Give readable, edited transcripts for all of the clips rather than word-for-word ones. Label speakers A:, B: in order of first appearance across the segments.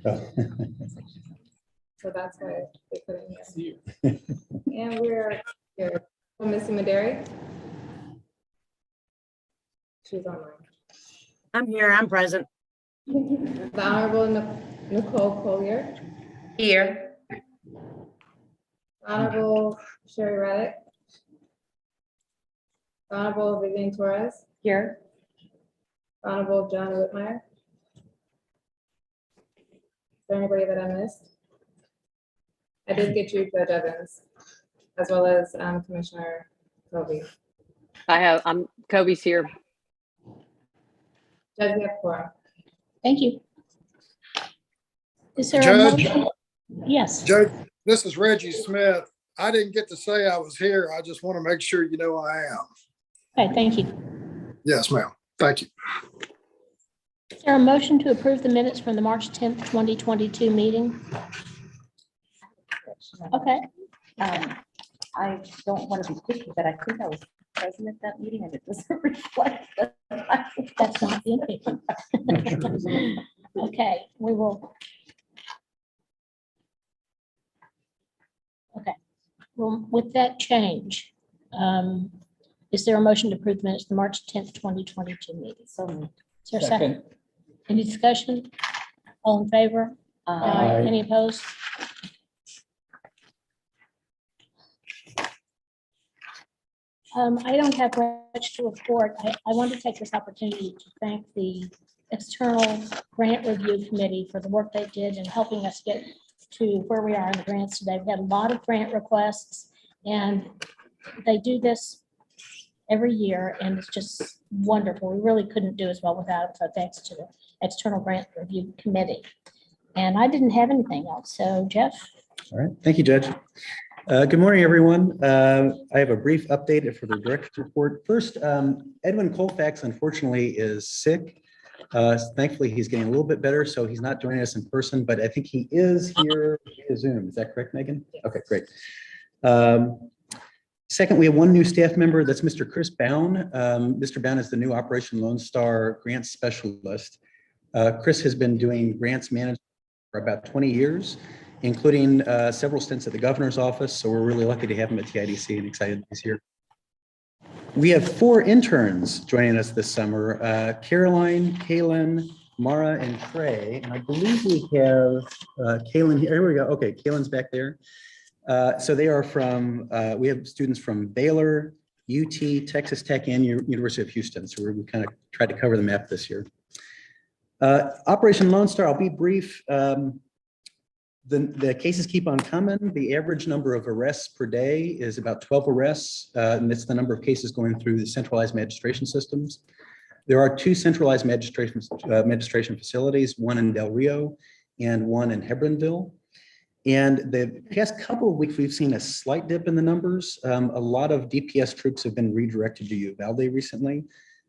A: Oh.
B: So that's why they put it here. And we're here. Oh, Missy Maderi. She's online.
C: I'm here, I'm present.
B: The Honorable Nicole Collier.
D: Here.
B: Honorable Sherry Reddick. Honorable Vivian Torres.
D: Here.
B: Honorable John Whitmire. Is there anybody that I missed? I did get you, Judge Evans, as well as Commissioner Kobe.
E: Kobe's here.
B: Judge, we have quorum.
F: Thank you. Is there a
G: Judge?
F: motion? Yes,
G: Judge, this is Reggie Smith. I didn't get to say I was here. I just want to make sure you know I am.
F: okay, thank you.
G: Yes, ma'am. Thank you.
F: Is there a motion to approve the minutes from the March 10th, 2022 meeting? Okay,
D: I don't want to be picky, but I think I was present at that meeting and it doesn't reflect that.
F: that's not being picky. Okay, we will. Okay, well, with that change, is there a motion to approve the minutes of the March 10th, 2022 meeting?
D: So moved.
F: Is there a second? Any discussion? All in favor?
D: Aye.
F: Any opposed? I don't have much to report. I want to take this opportunity to thank the external grant review committee for the work they did in helping us get to where we are in the grants today. We had a lot of grant requests and they do this every year and it's just wonderful. We really couldn't do as well without it. So thanks to the external grant review committee. And I didn't have anything else. So Jeff?
A: All right, thank you, Judge. Good morning, everyone. I have a brief update for the director's report. First, Edwin Colfax unfortunately is sick. Thankfully, he's getting a little bit better, so he's not joining us in person, but I think he is here via Zoom. Is that correct, Megan? Okay, great. Second, we have one new staff member. That's Mr. Chris Bown. Mr. Bown is the new Operation Lone Star Grants Specialist. Chris has been doing grants management for about 20 years. Including several stints at the governor's office. So we're really lucky to have him at TIDC and excited he's here. We have 4 interns joining us this summer, Caroline, Kaylin, Mara, and Trey. And I believe we have Kaylin here. Here we go. Okay, Kaylin's back there. So they are from, we have students from Baylor, UT, Texas Tech, and University of Houston. So we kind of tried to cover the map this year. Operation Lone Star, I'll be brief. The cases keep on coming. The average number of arrests per day is about 12 arrests, and it's the number of cases going through the centralized magistration systems. There are 2 centralized magistration facilities, one in Del Rio and one in Hebronville. And the past couple of weeks, we've seen a slight dip in the numbers. A lot of DPS troops have been redirected to Uvalde recently,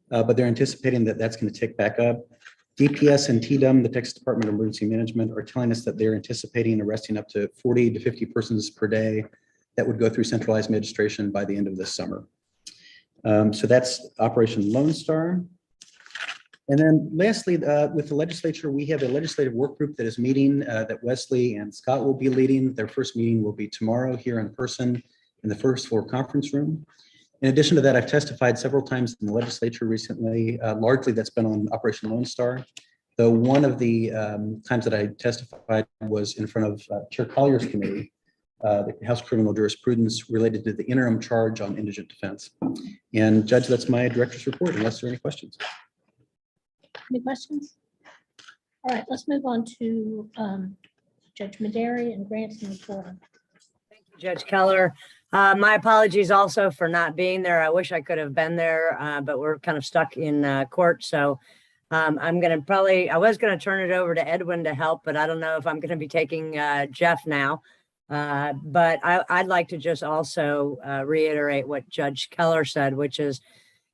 A: but they're anticipating that that's going to tick back up. DPS and TDM, the Texas Department of Emergency Management, are telling us that they're anticipating arresting up to 40 to 50 persons per day that would go through centralized magistration by the end of this summer. So that's Operation Lone Star. And then lastly, with the legislature, we have a legislative work group that is meeting that Wesley and Scott will be leading. Their first meeting will be tomorrow here in person in the first floor conference room. In addition to that, I've testified several times in the legislature recently. Largely that's been on Operation Lone Star. Though one of the times that I testified was in front of Chair Collier's committee, the House Criminal Jurisprudence related to the interim charge on indigent defense. And Judge, that's my director's report, unless there are any questions.
F: Any questions? All right, let's move on to Judge Maderi and grants and reporting.
C: Thank you, Judge Keller. My apologies also for not being there. I wish I could have been there, but we're kind of stuck in court. So I'm going to I was going to turn it over to Edwin to help, but I don't know if I'm going to be taking Jeff now. But I'd like to just also reiterate what Judge Keller said, which is,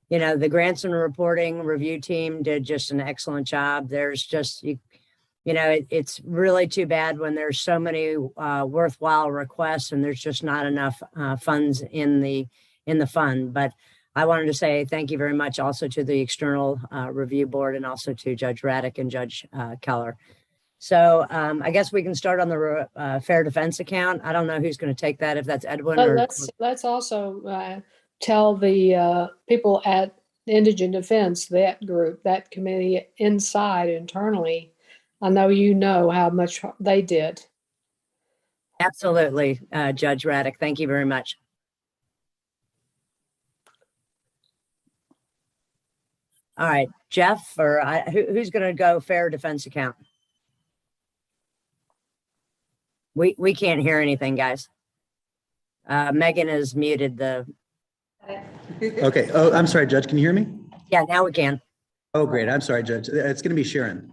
C: you know, the grants and reporting review team did just an excellent job. There's just, it's really too bad when there's so many worthwhile requests and there's just not enough funds in the fund. But I wanted to say thank you very much also to the external review board and also to Judge Raddick and Judge Keller. So I guess we can start on the fair defense account. I don't know who's going to take that, if that's Edwin or.
H: Let's also tell the people at Indigent Defense, that group, that committee inside internally. I know you know how much they did.
C: Absolutely, Judge Raddick. Thank you very much. All right, Jeff, or who's going to go fair defense account? We can't hear anything, guys. Megan has muted the.
A: Okay. Oh, I'm sorry, Judge. Can you hear me?
C: Yeah, now we can.
A: Oh, great. I'm sorry, Judge. It's going to be Sharon.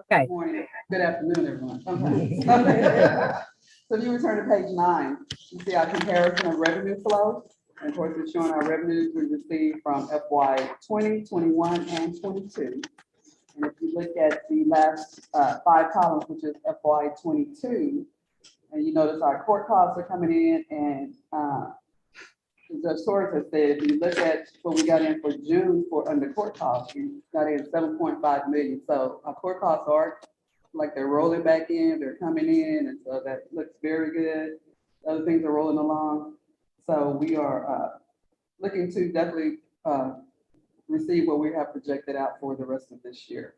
C: Okay.
I: Morning. Good afternoon, everyone. Okay. So if you return to page 9, you see our comparison of revenue flow. And of course, it's showing our revenues we received from FY 20, 21, and 22. And if you look at the last 5 columns, which is FY 22, and you notice our court costs are coming in, and Judge Torres has said, if you look at what we got in for June for under court costs, we got in 7.5 million. So our court costs are like they're rolling back in, they're coming in, and so that looks very good. Other things are rolling along. So we are looking to definitely receive what we have projected out for the rest of this year.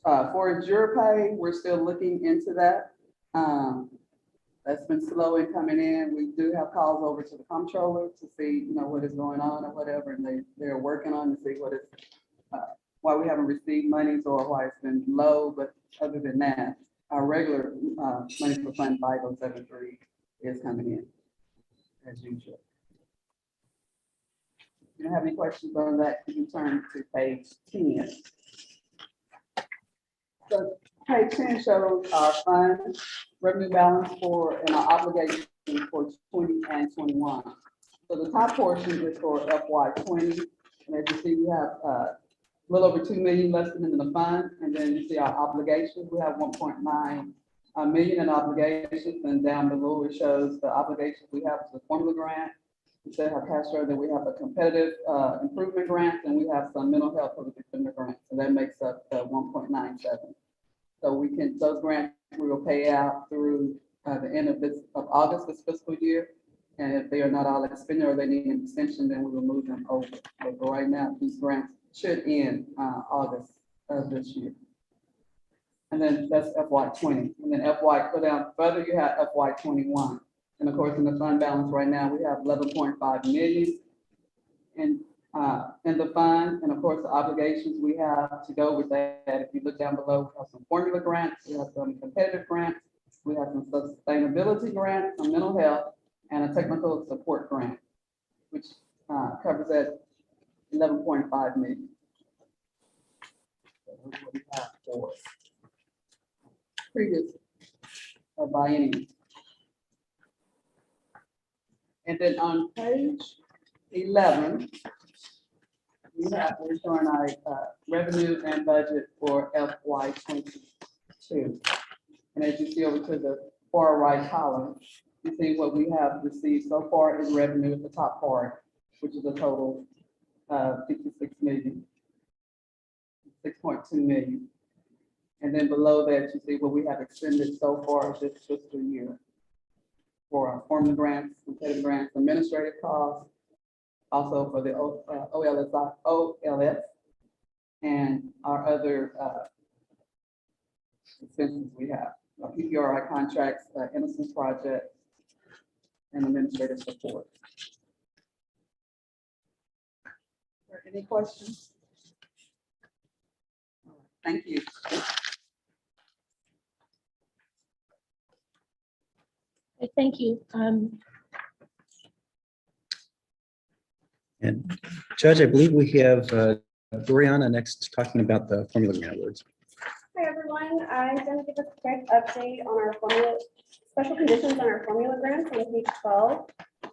I: For juror pay, we're still looking into that. That's been slow in coming in. We do have calls over to the comptroller to see, what is going on or whatever, and they're working on to see what is why we haven't received monies or why it's been low. But other than that, our regular money for Fund 5073 is coming in as usual. If you don't have any questions on that, you can turn to page 10. So page 10 shows our fund revenue balance and our obligation for 20 and 21. So the top portion is for FY 20. And as you see, we have a little over 2 million left in the fund. And then you see our obligations. We have 1.9 million in obligations. And down below it shows the obligations we have to the formula grant. We still have cash flow, that we have a competitive improvement grant, and we have some mental health public defender grants. So that makes up the 1.97. So those grants we will pay out through the end of August this fiscal year. And if they are not all expended or they need an extension, then we will move them over. But for right now, these grants should end August of this year. And then that's FY 20. And then go down further, you have FY 21. And of course, in the fund balance right now, we have 11.5 million in the fund. And of course, the obligations we have to go with that. If you look down below, we have some formula grants, we have some competitive grants, we have some sustainability grants, some mental health, and a technical support grant, which covers that 11.5 million. So that's what we have for previous biennium. And then on page 11, we're showing our revenue and budget for FY 22. And as you see over to the far right column, you see what we have received so far in revenue at the top part, which is a total of 56 million, 6.2 million. And then below that, you see what we have expended so far this fiscal year for our formula grants, competitive grants, administrative costs, also for the OLS, and our other expenses we have, PPRI contracts, Innocence Project, and administrative support. Any questions? Thank you.
F: Okay, thank you.
A: And Judge, I believe we have Doriana next talking about the formula grant awards.
J: Hi, everyone. I'm going to give a quick update on our formula, special conditions on our formula grants on page 12.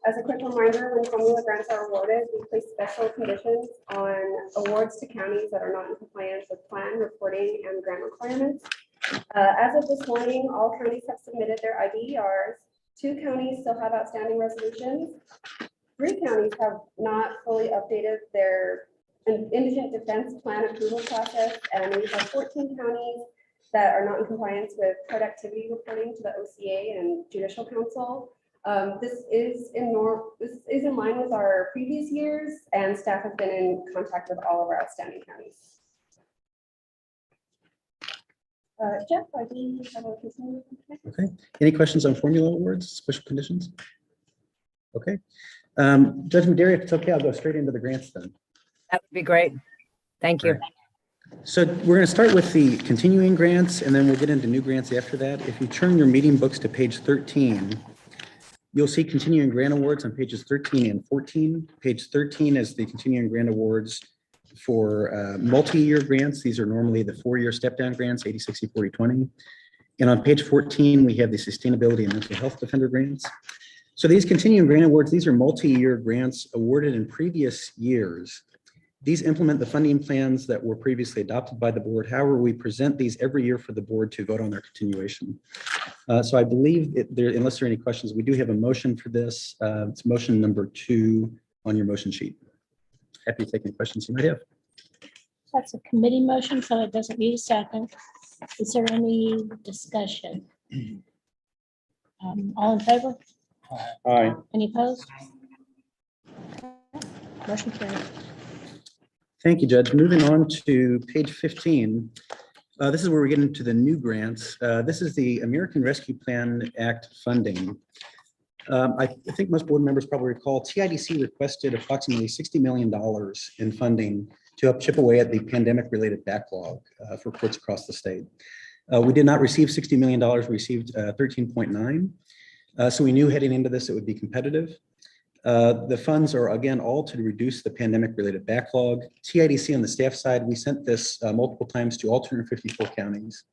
J: As a quick reminder, when formula grants are awarded, we place special conditions on awards to counties that are not in compliance with plan, reporting, and grant requirements. As of this morning, all counties have submitted their IDERs. 2 counties still have outstanding resolutions. 3 counties have not fully updated their indigent defense plan approval process, and we have 14 counties that are not in compliance with productivity reporting to the OCA and Judicial Council. This is in line with our previous years, and staff have been in contact with all of our outstanding counties. Jeff, I do have a continue.
A: Okay. Any questions on formula awards, special conditions? Okay. Judge Maderi, if it's okay, I'll go straight into the grants then.
C: That would be great. Thank you.
A: So we're going to start with the continuing grants, and then we'll get into new grants after that. If you turn your meeting books to page 13, you'll see continuing grant awards on pages 13 and 14. Page 13 is the continuing grant awards for multi-year grants. These are normally the 4-year step-down grants, 80, 60, 40, 20. And on page 14, we have the sustainability and mental health defender grants. So these continuing grant awards, these are multi-year grants awarded in previous years. These implement the funding plans that were previously adopted by the board. However, we present these every year for the board to vote on their continuation. So I believe, unless there are any questions, we do have a motion for this. It's motion number 2 on your motion sheet. Happy to take any questions you might have.
F: That's a committee motion, so it doesn't need a second. Is there any discussion? All in favor?
A: Aye.
F: Any opposed? Motion carried.
A: Thank you, Judge. Moving on to page 15. This is where we get into the new grants. This is the American Rescue Plan Act funding. I think most board members probably recall TIDC requested approximately $60 million in funding to help chip away at the pandemic-related backlog for courts across the state. We did not receive $60 million, we received 13.9. So we knew heading into this it would be competitive. The funds are, again, all to reduce the pandemic-related backlog. TIDC on the staff side, we sent this multiple times to all 254 counties.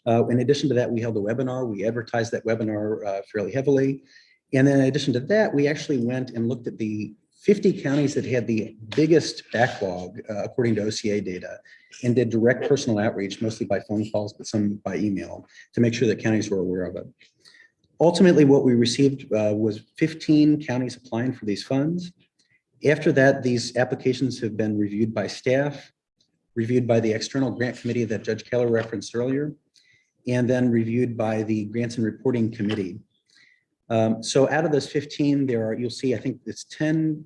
A: In addition to that, we held a webinar. We advertised that webinar fairly heavily. And then in addition to that, we actually went and looked at the 50 counties that had the biggest backlog, according to OCA data, and did direct personal outreach, mostly by phone calls, but some by email, to make sure that counties were aware of it. Ultimately, what we received was 15 counties applying for these funds. After that, these applications have been reviewed by staff, reviewed by the external grant committee that Judge Keller referenced earlier, and then reviewed by the Grants and Reporting Committee. So out of those 15, you'll see, I think it's 10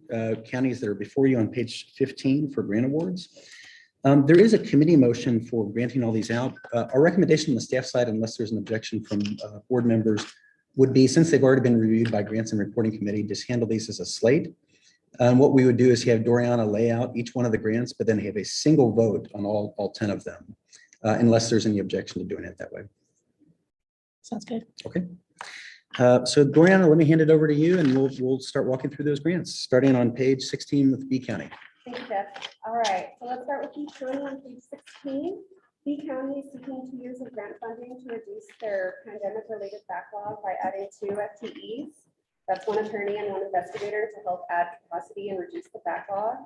A: counties that are before you on page 15 for grant awards. There is a committee motion for granting all these out. Our recommendation on the staff side, unless there's an objection from board members, would be, since they've already been reviewed by Grants and Reporting Committee, just handle these as a slate. What we would do is have Doriana lay out each one of the grants, but then have a single vote on all 10 of them, unless there's any objection to doing it that way.
F: Sounds good.
A: Okay. So Doriana, let me hand it over to you, and we'll start walking through those grants, starting on page 16 with B County.
J: Thank you, Jeff. All right, so let's start with B County on page 16. B County is seeking 2 years of grant funding to reduce their pandemic-related backlog by adding 2 FTEs. That's 1 attorney and 1 investigator to help add capacity and reduce the backlog.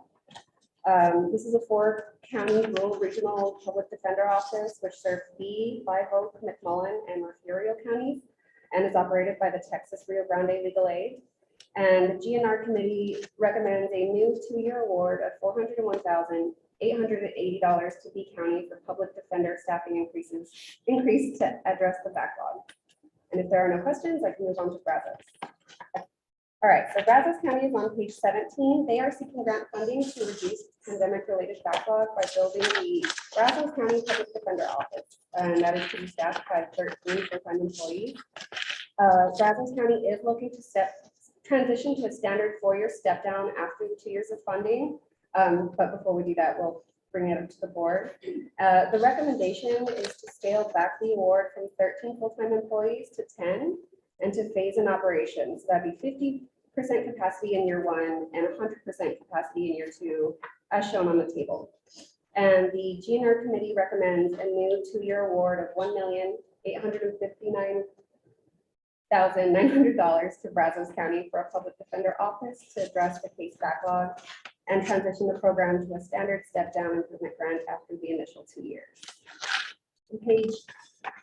J: This is a 4-county rural regional public defender office, which serves B, Live Oak, McMullen, and Refugio counties, and is operated by the Texas Rio Grande Legal Aid. And the GNR committee recommends a new 2-year award of $401,880 to B County for public defender staffing increase to address the backlog. And if there are no questions, I can move on to Brazos. All right, so Brazos County is on page 17. They are seeking grant funding to reduce pandemic-related backlog by building the Brazos County Public Defender Office, and that is to be staffed by 13 full-time employees. Brazos County is looking to transition to a standard 4-year step down after the 2 years of funding. But before we do that, we'll bring it up to the board. The recommendation is to scale back the award from 13 full-time employees to 10 and to phase in operations. So that'd be 50% capacity in year 1 and 100% capacity in year 2, as shown on the table. And the GNR committee recommends a new 2-year award of $1,859,900 to Brazos County for a public defender office to address the case backlog and transition the program to a standard step-down improvement grant after the initial 2 years. On page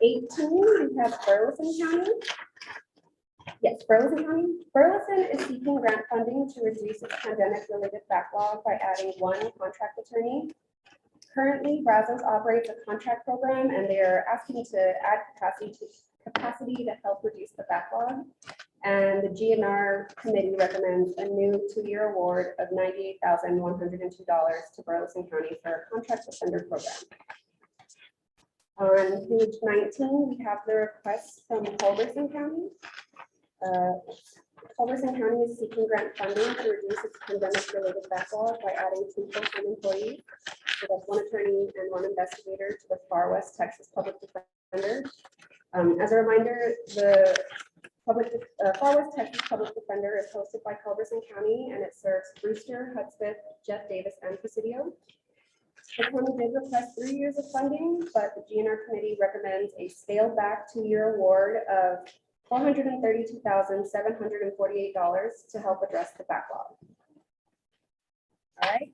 J: 18, we have Burleson County. Yes, Burleson County. Burleson is seeking grant funding to reduce its pandemic-related backlog by adding 1 contract attorney. Currently, Brazos operates a contract program and they are asking to add capacity to help reduce the backlog. And the GNR committee recommends a new 2-year award of $98,102 to Burleson County for a contract defender program. On page 19, we have the request from Culberson County. Culberson County is seeking grant funding to reduce its pandemic-related backlog by adding 2 full-time employees. So that's 1 attorney and 1 investigator to the Far West Texas Public Defender. As a reminder, the Far West Texas Public Defender is hosted by Culberson County, and it serves Brewster, Hudspeth, Jeff Davis, and Presidio. The county did request 3 years of funding, but the GNR committee recommends a scaled back 2-year award of $432,748 to help address the backlog. All right.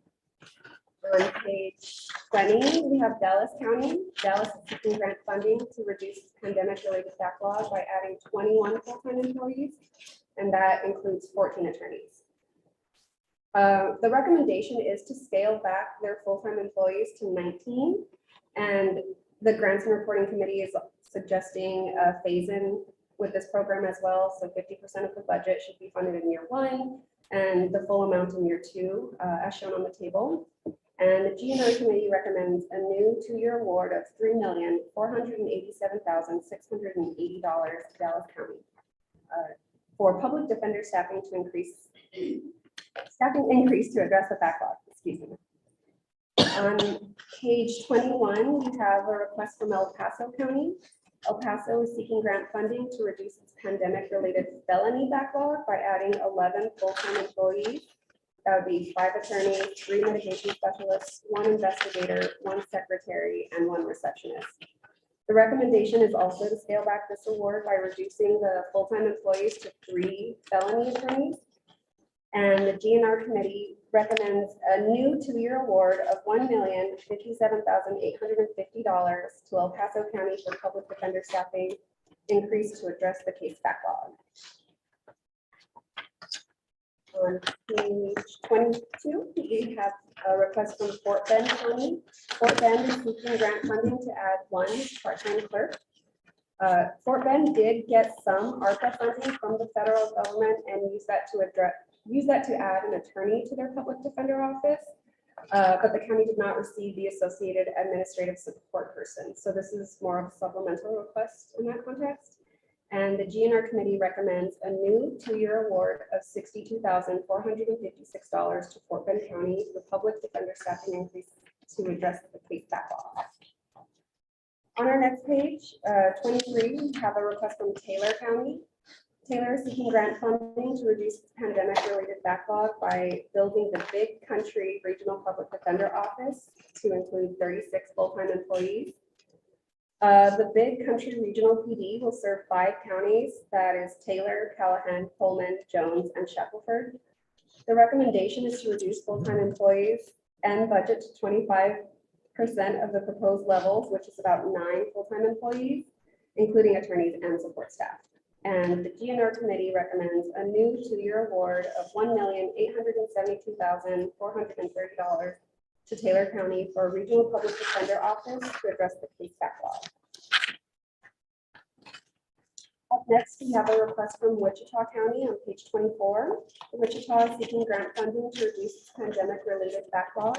J: On page 20, we have Dallas County. Dallas is seeking grant funding to reduce its pandemic-related backlog by adding 21 full-time employees, and that includes 14 attorneys. The recommendation is to scale back their full-time employees to 19, and the Grants and Reporting Committee is suggesting a phase-in with this program as well. So 50% of the budget should be funded in year 1 and the full amount in year 2, as shown on the table. And the GNR committee recommends a new 2-year award of $3,487,680 to Dallas County for public defender staffing to increase to address the backlog. Excuse me. On page 21, we have a request from El Paso County. El Paso is seeking grant funding to reduce its pandemic-related felony backlog by adding 11 full-time employees. That would be 5 attorneys, 3 mitigation specialists, 1 investigator, 1 secretary, and 1 receptionist. The recommendation is also to scale back this award by reducing the full-time employees to 3 felony attorneys. And the GNR committee recommends a new 2-year award of $1,057,850 to El Paso County for public defender staffing increase to address the case backlog. On page 22, we have a request from Fort Bend County. Fort Bend is seeking grant funding to add 1 part-time clerk. Fort Bend did get some ARPA funding from the federal government and use that to add an attorney to their public defender office, but the county did not receive the associated administrative support person. So this is more of a supplemental request in that context. And the GNR committee recommends a new 2-year award of $62,456 to Fort Bend County for public defender staffing increase to address the case backlog. On our next page, 23, we have a request from Taylor County. Taylor is seeking grant funding to reduce its pandemic-related backlog by building the Big Country Regional Public Defender Office to include 36 full-time employees. The Big Country Regional PD will serve 5 counties, that is Taylor, Callahan, Pullman, Jones, and Shackelford. The recommendation is to reduce full-time employees and budget to 25% of the proposed levels, which is about 9 full-time employees, including attorneys and support staff. And the GNR committee recommends a new 2-year award of $1,872,430 to Taylor County for a regional public defender office to address the case backlog. Up next, we have a request from Wichita County on page 24. Wichita is seeking grant funding to reduce its pandemic-related backlog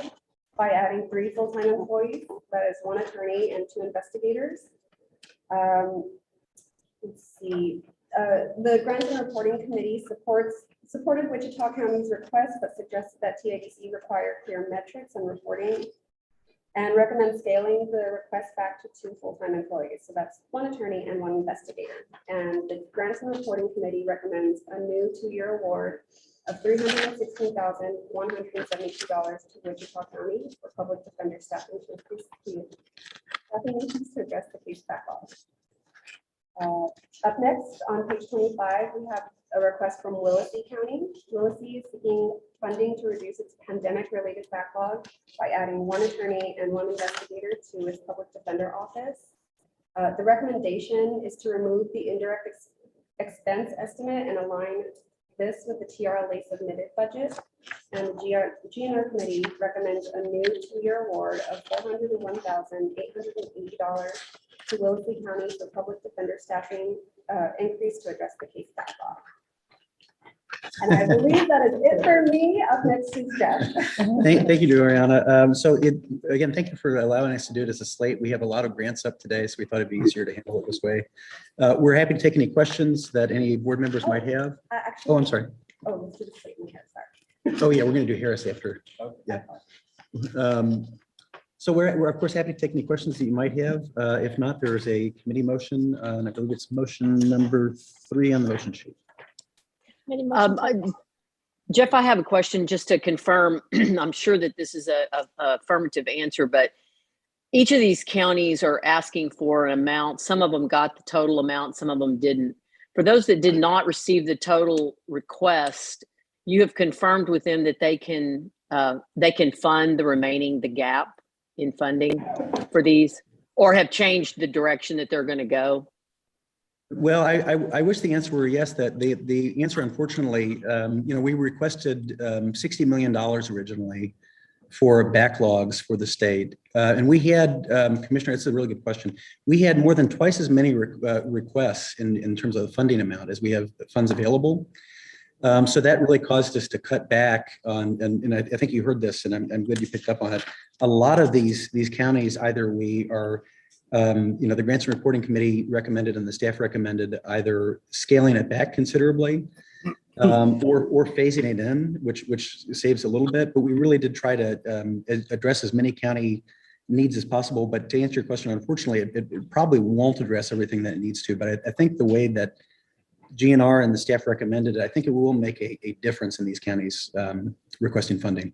J: by adding 3 full-time employees, that is 1 attorney and 2 investigators. Let's see, the Grants and Reporting Committee supported Wichita County's request, but suggested that TIDC require clear metrics and reporting and recommend scaling the request back to 2 full-time employees. So that's 1 attorney and 1 investigator. And the Grants and Reporting Committee recommends a new 2-year award of $316,172 to Wichita County for public defender staffing to increase to address the case backlog. Up next, on page 25, we have a request from Willacy County. Willacy is seeking funding to reduce its pandemic-related backlog by adding 1 attorney and 1 investigator to its public defender office. The recommendation is to remove the indirect expense estimate and align this with the TRLA submitted budget. And the GNR committee recommends a new 2-year award of $401,880 to Wellesley County for public defender staffing increase to address the case backlog. And I believe that is it for me. Up next is Jeff.
A: Thank you, Juliana. Again, thank you for allowing us to do it as a slate. We have a lot of grants up today, so we thought it'd be easier to handle it this way. We're happy to take any questions that any board members might have.
J: Actually,
A: Oh, I'm sorry.
J: oh, let's do the slate in here, sorry.
A: Oh, yeah, we're going to do Harris after. Yeah. So we're of course happy to take any questions that you might have. If not, there is a committee motion, and I believe it's motion number 3 on the motion sheet.
F: Committee motion.
E: Jeff, I have a question just to confirm. I'm sure that this is a affirmative answer, but each of these counties are asking for an amount. Some of them got the total amount, some of them didn't. For those that did not receive the total request, you have confirmed with them that they can fund the gap in funding for these, or have changed the direction that they're going to go?
A: Well, I wish the answer were yes. That the answer, unfortunately, we requested $60 million originally for backlogs for the state, and we had Commissioner. It's a really good question. We had more than twice as many requests in terms of the funding amount as we have funds available. So that really caused us to cut back on, and I think you heard this, and I'm glad you picked up on it. A lot of these counties, either we are. The Grants and Reporting Committee recommended and the staff recommended either scaling it back considerably or phasing it in, which saves a little bit. But we really did try to address as many county needs as possible. But to answer your question, unfortunately, it probably won't address everything that it needs to. But I think the way that GNR and the staff recommended it, I think it will make a difference in these counties requesting funding.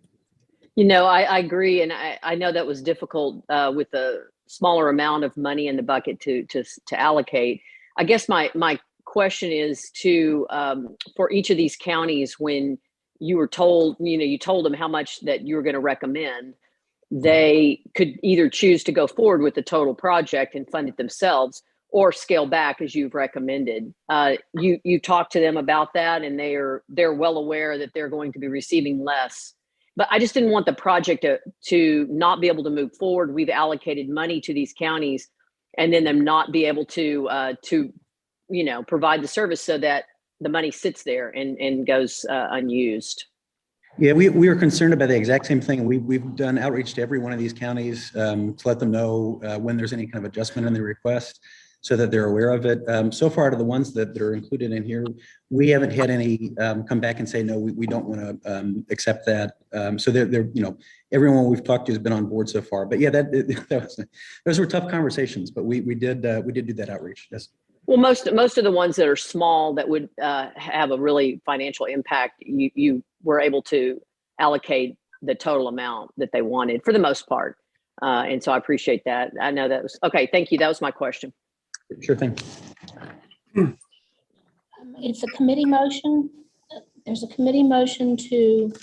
E: I agree. And I know that was difficult with the smaller amount of money in the bucket to allocate. I guess my question is for each of these counties, when you were told, you told them how much that you were going to recommend, they could either choose to go forward with the total project and fund it themselves or scale back as you've recommended. You talked to them about that, and they're well aware that they're going to be receiving less. But I just didn't want the project to not be able to move forward. We've allocated money to these counties, and then them not be able to provide the service so that the money sits there and goes unused.
A: Yeah, we are concerned about the exact same thing. We've done outreach to every one of these counties to let them know when there's any kind of adjustment in the request, so that they're aware of it. So far, out of the ones that are included in here, we haven't had any come back and say, no, we don't want to accept that. So they're everyone we've talked to has been on board so far. But yeah, those were tough conversations, but we did do that outreach. Yes.
E: Well, most of the ones that are small that would have a really financial impact, you were able to allocate the total amount that they wanted for the most part. And so I appreciate that. I know that was okay. Thank you. That was my question.
A: Sure thing.
F: It's a committee motion. There's a committee motion to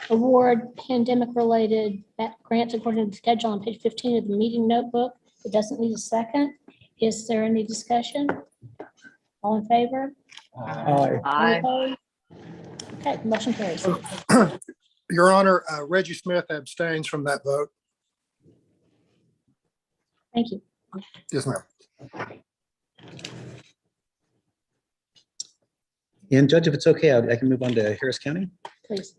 F: award pandemic-related grants according to the schedule on page 15 of the meeting notebook. It doesn't need a second. Is there any discussion? All in favor?
A: Aye.
E: Aye.
F: Okay, motion carries.
G: Your Honor, Reggie Smith abstains from that vote.
F: Thank you.
G: Yes, ma'am.
A: And Judge, if it's okay, I can move on to Harris County.
F: Please.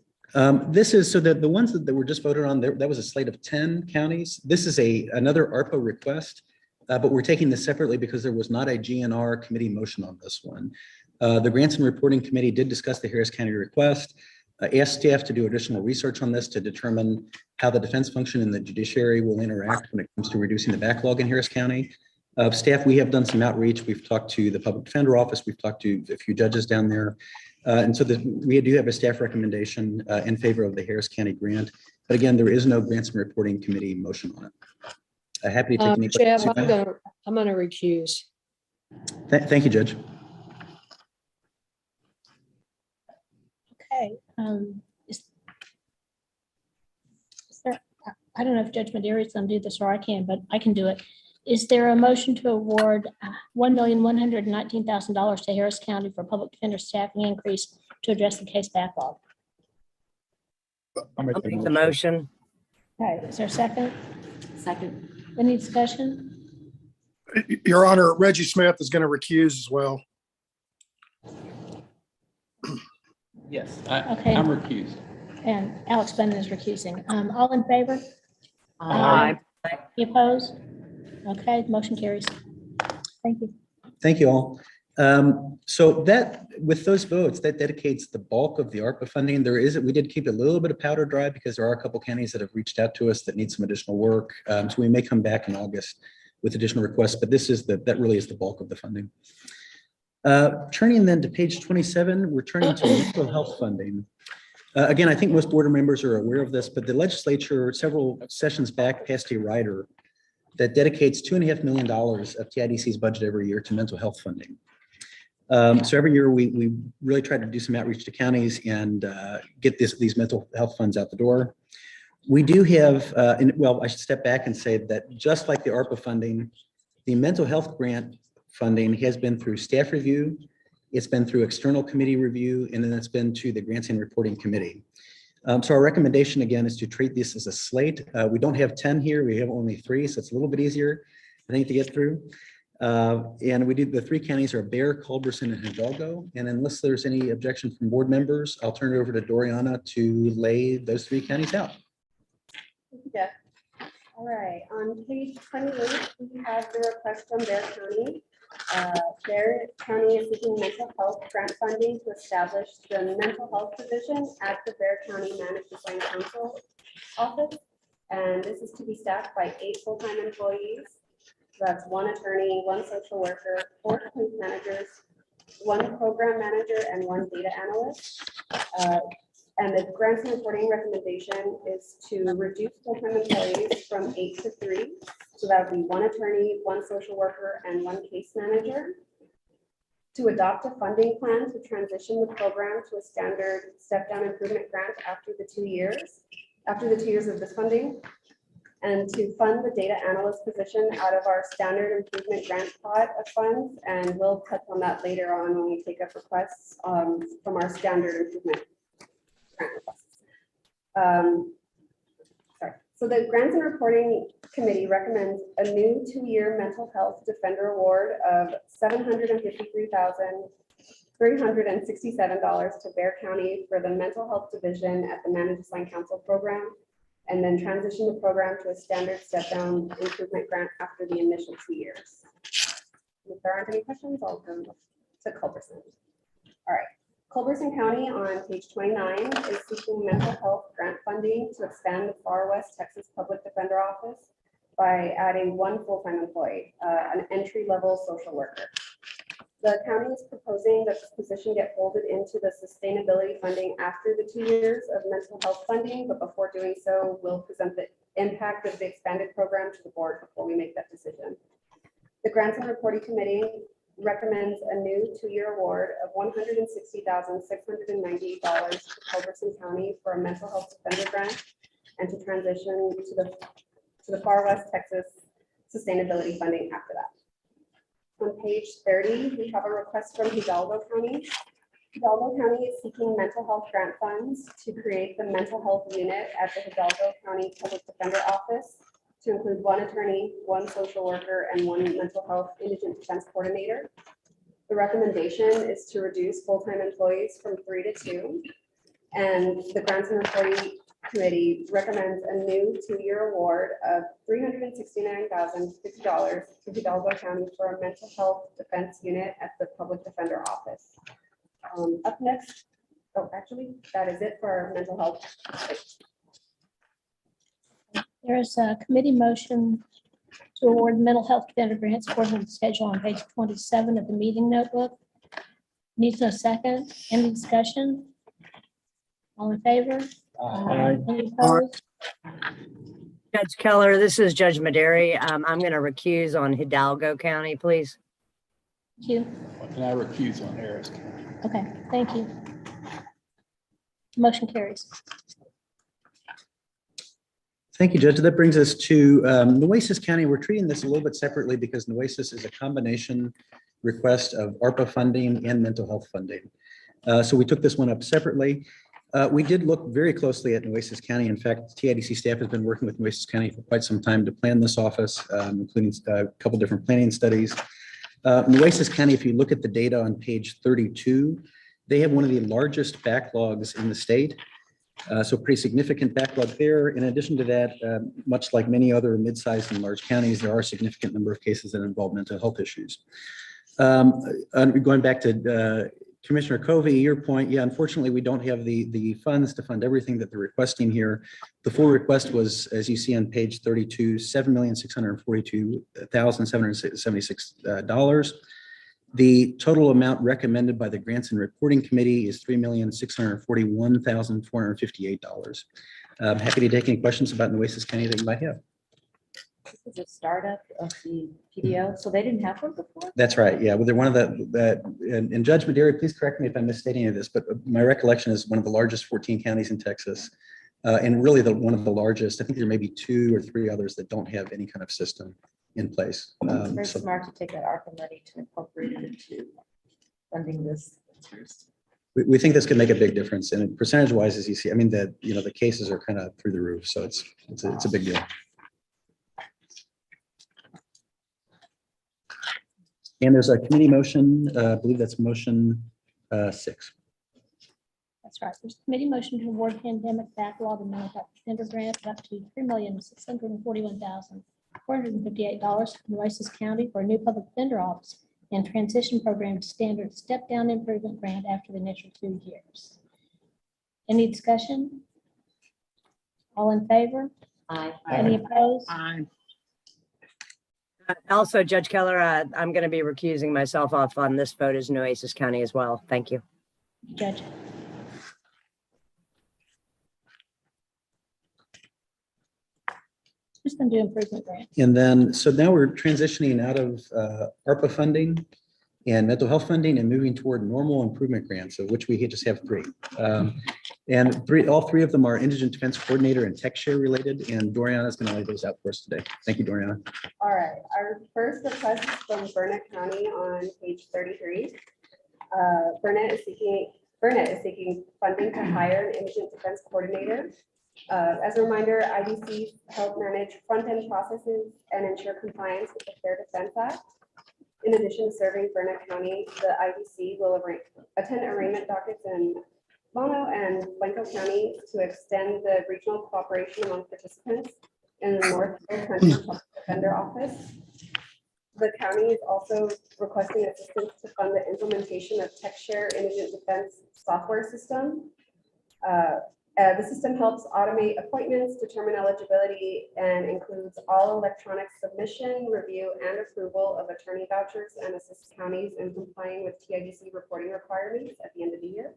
A: This is, so the ones that were just voted on, that was a slate of 10 counties. This is another ARPA request, but we're taking this separately because there was not a GNR committee motion on this one. The Grants and Reporting Committee did discuss the Harris County request, asked staff to do additional research on this to determine how the defense function and the judiciary will interact when it comes to reducing the backlog in Harris County. Staff, we have done some outreach. We've talked to the Public Defender Office. We've talked to a few judges down there. And so we do have a staff recommendation in favor of the Harris County grant. But again, there is no Grants and Reporting Committee motion on it. Happy to take any
H: Jeff,
A: questions.
H: I'm gonna recuse.
A: Thank you, Judge.
F: Okay. Is there, I don't know if Judge Maderi is going to do this or I can, but I can do it. Is there a motion to award $1,119,000 to Harris County for public defender staffing increase to address the case backlog.
C: I'll make the motion.
F: Okay, is there a second?
D: Second.
F: Any discussion?
G: Your Honor, Reggie Smith is going to recuse as well.
K: Yes,
F: Okay.
K: I'm recused.
F: And Alex Bennett is recusing. All in favor?
E: Aye.
F: Any opposed? Okay, motion carries. Thank you.
A: Thank you all. So that, with those votes, that dedicates the bulk of the ARPA funding. We did keep a little bit of powder dry because there are a couple counties that have reached out to us that need some additional work. So we may come back in August with additional requests, but that really is the bulk of the funding. Turning then to page 27, we're turning to mental health funding. Again, I think most board members are aware of this, but the legislature several sessions back passed a rider that dedicates $2.5 million of TIDC's budget every year to mental health funding. So every year we really try to do some outreach to counties and get these mental health funds out the door. We do have, well, I should step back and say that just like the ARPA funding, the mental health grant funding has been through staff review, it's been through external committee review, and then it's been to the Grants and Reporting Committee. So our recommendation again is to treat this as a slate. We don't have 10 here, we have only 3, so it's a little bit easier, I think, to get through. And we did, the 3 counties are Bexar, Culberson, and Hidalgo. And unless there's any objection from board members, I'll turn it over to Doriana to lay those 3 counties out.
J: Thank you, Jeff. All right, on page 28, we have the request from Bexar County. Bexar County is seeking mental health grant funding to establish the mental health division at the Bexar County Managed Design Council office. And this is to be staffed by 8 full-time employees. So that's 1 attorney, 1 social worker, 4 case managers, 1 program manager, and 1 data analyst. And the grants and reporting recommendation is to reduce full-time employees from 8 to 3. So that would be 1 attorney, 1 social worker, and 1 case manager. To adopt a funding plan to transition the program to a standard step-down improvement grant after the 2 years of this funding. And to fund the data analyst position out of our standard improvement grant pot of funds. And we'll touch on that later on when we take up requests from our standard improvement grant requests. So the Grants and Reporting Committee recommends a new 2-year mental health defender award of $753,367 to Bexar County for the mental health division at the Managed Design Council program, and then transition the program to a standard step-down improvement grant after the initial 2 years. If there aren't any questions, I'll go to Culberson. All right, Culberson County on page 29 is seeking mental health grant funding to expand the Far West Texas Public Defender Office by adding 1 full-time employee, an entry-level social worker. The county is proposing that this position get folded into the sustainability funding after the 2 years of mental health funding, but before doing so, we'll present the impact of the expanded program to the board before we make that decision. The Grants and Reporting Committee recommends a new 2-year award of $160,698 to Culberson County for a mental health defender grant and to transition to the Far West Texas sustainability funding after that. On page 30, we have a request from Hidalgo County. Hidalgo County is seeking mental health grant funds to create the mental health unit at the Hidalgo County Public Defender Office to include 1 attorney, 1 social worker, and 1 mental health indigent defense coordinator. The recommendation is to reduce full-time employees from 3 to 2. And the Grants and Reporting Committee recommends a new 2-year award of $369,050 to Hidalgo County for a mental health defense unit at the Public Defender Office. Up next, actually, that is it for our mental health.
F: There is a committee motion to award mental health defender grants according to the schedule on page 27 of the meeting notebook. Needs no second. Any discussion? All in favor? Any opposed?
C: Judge Keller, this is Judge Maderi. I'm going to recuse on Hidalgo County, please.
F: Thank you.
K: And I recuse on Harris County.
F: Okay, thank you. Motion carries.
A: Thank you, Judge. That brings us to Nueces County. We're treating this a little bit separately because Nueces is a combination request of ARPA funding and mental health funding. So we took this one up separately. We did look very closely at Nueces County. In fact, TIDC staff has been working with Nueces County for quite some time to plan this office, including a couple different planning studies. Nueces County, if you look at the data on page 32, they have one of the largest backlogs in the state. So pretty significant backlog there. In addition to that, much like many other mid-sized and large counties, there are a significant number of cases that involve mental health issues. Going back to Commissioner Covey, your point, yeah, unfortunately, we don't have the funds to fund everything that they're requesting here. The full request was, as you see on page 32, $7,642,776. The total amount recommended by the Grants and Reporting Committee is $3,641,458. I'm happy to take any questions about Nueces County that you might have.
D: This is a startup of the PDO, so they didn't have one before?
A: That's right. Yeah. Well, they're one of and Judge Maderi, please correct me if I'm misstating any of this, but my recollection is one of the largest 14 counties in Texas. And really one of the largest. I think there may be 2 or 3 others that don't have any kind of system in place.
D: It's very smart to take that ARPA money to incorporate it into funding this.
A: We think this could make a big difference. And percentage wise, as you see, I mean, the cases are kind of through the roof. So it's a big deal. And there's a committee motion, I believe that's motion 6.
F: That's right. There's a committee motion to award pandemic backlog and mental health defender grant of up to $3,641,458 to Nueces County for a new public defender office and transition program to standard step-down improvement grant after the initial 2 years. Any discussion? All in favor?
D: Aye.
F: Any opposed?
C: Also, Judge Keller, I'm going to be recusing myself off on this vote as Nueces County as well. Thank you.
F: Judge. Who's going to do improvement grant?
A: And then, so now we're transitioning out of ARPA funding and mental health funding and moving toward normal improvement grants, of which we just have 3. All 3 of them are indigent defense coordinator and tech share related. And Doriana is going to lay those out for us today. Thank you, Doriana.
J: All right, our first request is from Burnett County on page 33. Burnett is seeking funding to hire an indigent defense coordinator. As a reminder, IDCs help manage front-end processes and ensure compliance with the Fair Defense Act. In addition to serving Burnett County, the IDC will attend arraignment dockets in Mono and Blanco County to extend the regional cooperation among participants in the North Country Public Defender Office. The county is also requesting assistance to fund the implementation of TechShare Indigent Defense software system. The system helps automate appointments, determine eligibility, and includes all electronic submission, review, and approval of attorney vouchers and assists counties in complying with TIDC reporting requirements at the end of the year.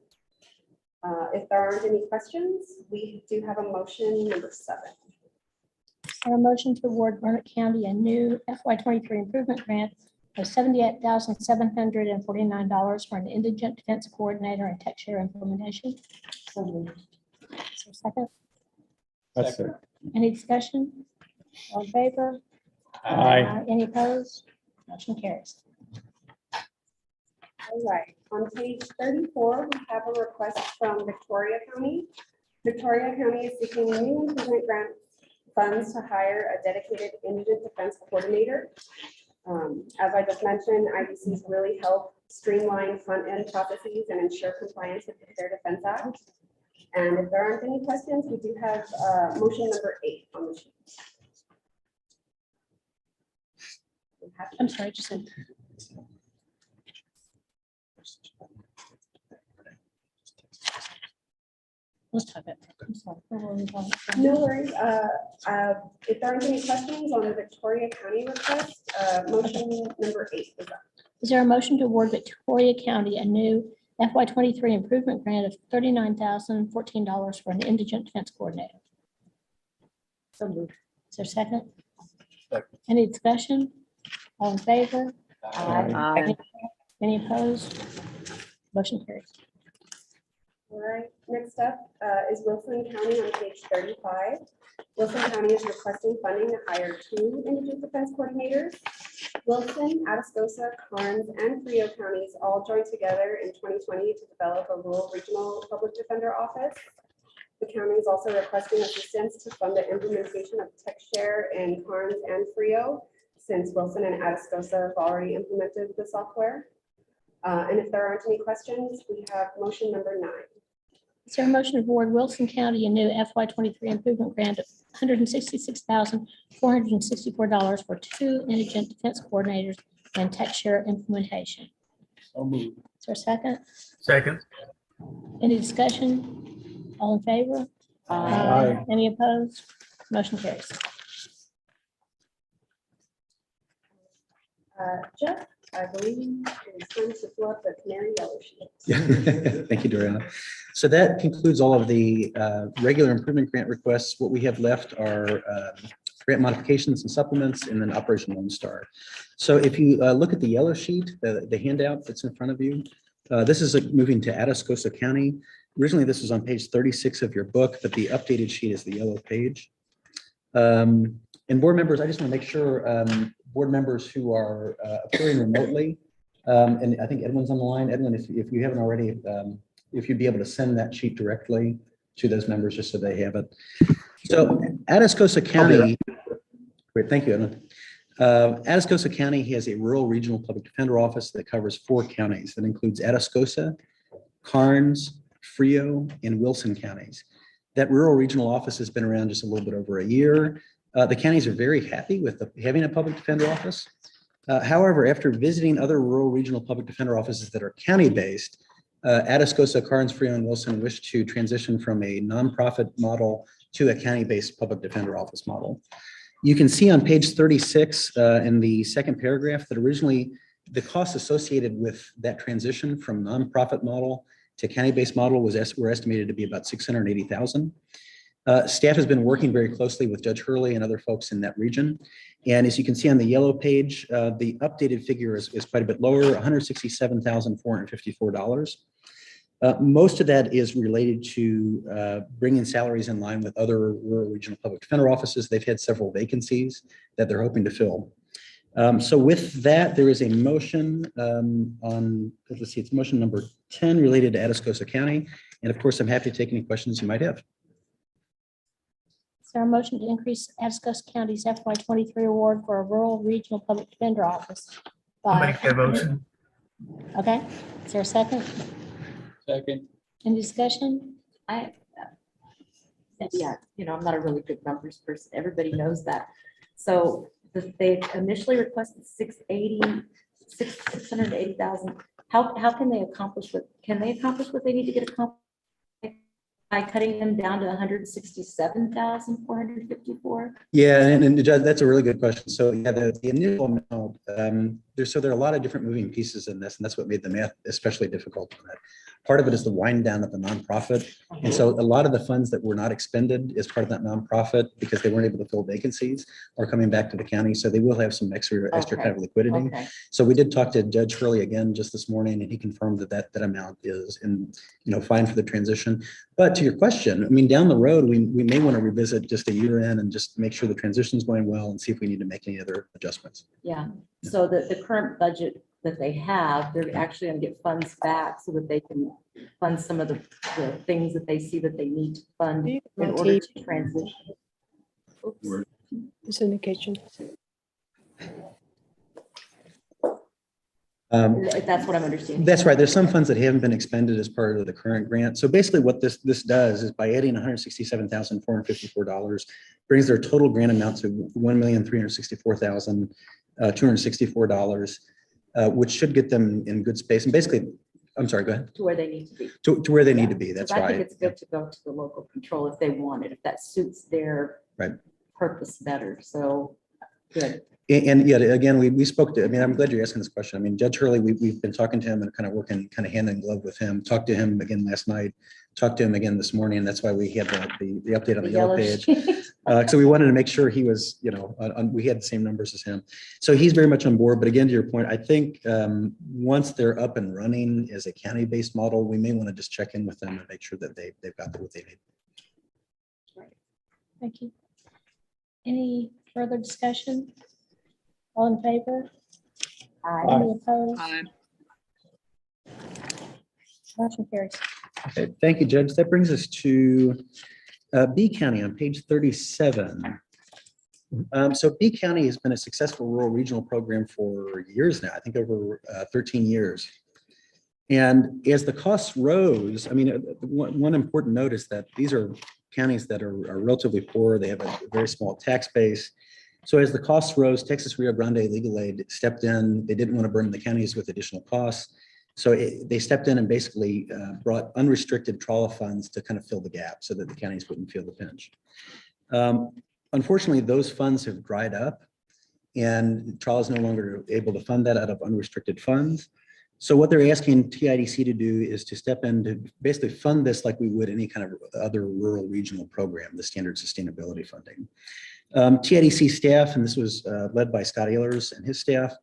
J: If there aren't any questions, we do have a motion number 7.
F: A motion to award Burnett County a new FY23 improvement grant of $78,749 for an indigent defense coordinator and tech share implementation. So moved. Is there a second?
K: That's it.
F: Any discussion? All in favor?
K: Aye.
F: Any opposed? Motion carries.
J: All right, on page 34, we have a request from Victoria County. Victoria County is seeking new improvement grant funds to hire a dedicated indigent defense coordinator. As I just mentioned, IDCs really help streamline front-end processes and ensure compliance with the Fair Defense Act. And if there aren't any questions, we do have motion number 8 on the sheet.
F: I'm sorry, just said. Let's type it. I'm sorry.
J: No worries. If there aren't any questions on the Victoria County request, motion number 8 is up.
F: Is there a motion to award Victoria County a new FY23 improvement grant of $39,014 for an indigent defense coordinator? So moved. Is there a second?
K: Second.
F: Any discussion? All in favor?
E: Aye.
F: Any opposed? Motion carries.
J: All right, next up is Wilson County on page 35. Wilson County is requesting funding to hire 2 indigent defense coordinators. Wilson, Atascosa, Karnes, and Frio counties all joined together in 2020 to develop a rural regional public defender office. The county is also requesting assistance to fund the implementation of TechShare in Karnes and Frio, since Wilson and Atascosa have already implemented the software. And if there aren't any questions, we have motion number 9.
F: Is there a motion to award Wilson County a new FY23 improvement grant of $166,464 for 2 indigent defense coordinators and TechShare implementation?
K: So moved.
F: Is there a second?
K: Second.
F: Any discussion? All in favor?
K: Aye.
F: Any opposed? Motion carries.
J: Jeff, I believe it is time to fill up the canary yellow sheet.
A: Thank you, Doriana. So that concludes all of the regular improvement grant requests. What we have left are grant modifications and supplements, and then Operation Lone Star. So if you look at the yellow sheet, the handout that's in front of you, this is moving to Atascosa County. Originally, this was on page 36 of your book, but the updated sheet is the yellow page. And board members, I just want to make sure board members who are appearing remotely, and I think Edwin's on the line. Edwin, if you haven't already, if you'd be able to send that sheet directly to those members just so they have it. So Atascosa County, great, thank you, Edwin. Atascosa County has a rural regional public defender office that covers 4 counties. That includes Atascosa, Karnes, Frio, and Wilson counties. That rural regional office has been around just a little bit over a year. The counties are very happy with having a public defender office. However, after visiting other rural regional public defender offices that are county-based, Atascosa, Karnes, Frio, and Wilson wish to transition from a nonprofit model to a county-based public defender office model. You can see on page 36 in the second paragraph that originally the costs associated with that transition from nonprofit model to county-based model were estimated to be about $680,000. Staff has been working very closely with Judge Hurley and other folks in that region. And as you can see on the yellow page, the updated figure is quite a bit lower, $167,454. Most of that is related to bringing salaries in line with other rural regional public defender offices. They've had several vacancies that they're hoping to fill. So with that, there is a motion on, let's see, it's motion number 10 related to Atascosa County. And of course, I'm happy to take any questions you might have.
F: Is there a motion to increase Atascosa County's FY23 award for a rural regional public defender office?
K: I'll make that motion.
F: Okay, is there a second?
K: Second.
F: Any discussion?
D: Yeah, I'm not a really good numbers person. Everybody knows that. So they initially requested 680,000. How can they accomplish what they need to get accomplished by cutting them down to 167,454?
A: Yeah, and Judge, that's a really good question. So yeah, the initial amount, there are a lot of different moving pieces in this, and that's what made the math especially difficult on that. Part of it is the wind down of the nonprofit. And so a lot of the funds that were not expended as part of that nonprofit because they weren't able to fill vacancies are coming back to the county. So they will have some extra kind of liquidity.
D: Okay.
A: So we did talk to Judge Hurley again just this morning, and he confirmed that amount is fine for the transition. But to your question, I mean, down the road, we may want to revisit just a year in and just make sure the transition is going well and see if we need to make any other adjustments.
D: Yeah, so the current budget that they have, they're actually going to get funds back so that they can fund some of the things that they see that they need to fund in order to transition. Oops.
H: Syndication.
D: That's what I'm understanding.
A: That's right. There's some funds that haven't been expended as part of the current grant. So basically what this does is by adding $167,454 brings their total grant amount to $1,364,264, which should get them in good space. And basically, I'm sorry, go ahead.
D: To where they need to be.
A: To where they need to be. That's
D: I
A: right.
D: think it's good to go to the local control if they want it, if that suits their purpose better. So good.
A: And yet again, we spoke to, I mean, I'm glad you're asking this question. I mean, Judge Hurley, we've been talking to him and kind of working kind of hand in glove with him, talked to him again last night, talked to him again this morning. And that's why we had the update on the yellow page. So we wanted to make sure he was, we had the same numbers as him. So he's very much on board. But again, to your point, I think once they're up and running as a county-based model, we may want to just check in with them and make sure that they've got what they need.
F: Thank you. Any further discussion? All in favor?
D: Aye.
F: Any opposed?
E: Aye.
F: Motion carries.
A: Okay, thank you, Judge. That brings us to B County on page 37. So B County has been a successful rural regional program for years now, I think over 13 years. And as the costs rose, I mean, one important note is that these are counties that are relatively poor. They have a very small tax base. So as the costs rose, Texas Rio Grande Legal Aid stepped in. They didn't want to burden the counties with additional costs. So they stepped in and basically brought unrestricted trawler funds to kind of fill the gap so that the counties wouldn't feel the pinch. Unfortunately, those funds have dried up and trawler is no longer able to fund that out of unrestricted funds. So what they're asking TIDC to do is to step in to basically fund this like we would any kind of other rural regional program, the standard sustainability funding. TIDC staff, and this was led by Scott Ehlers and his staff,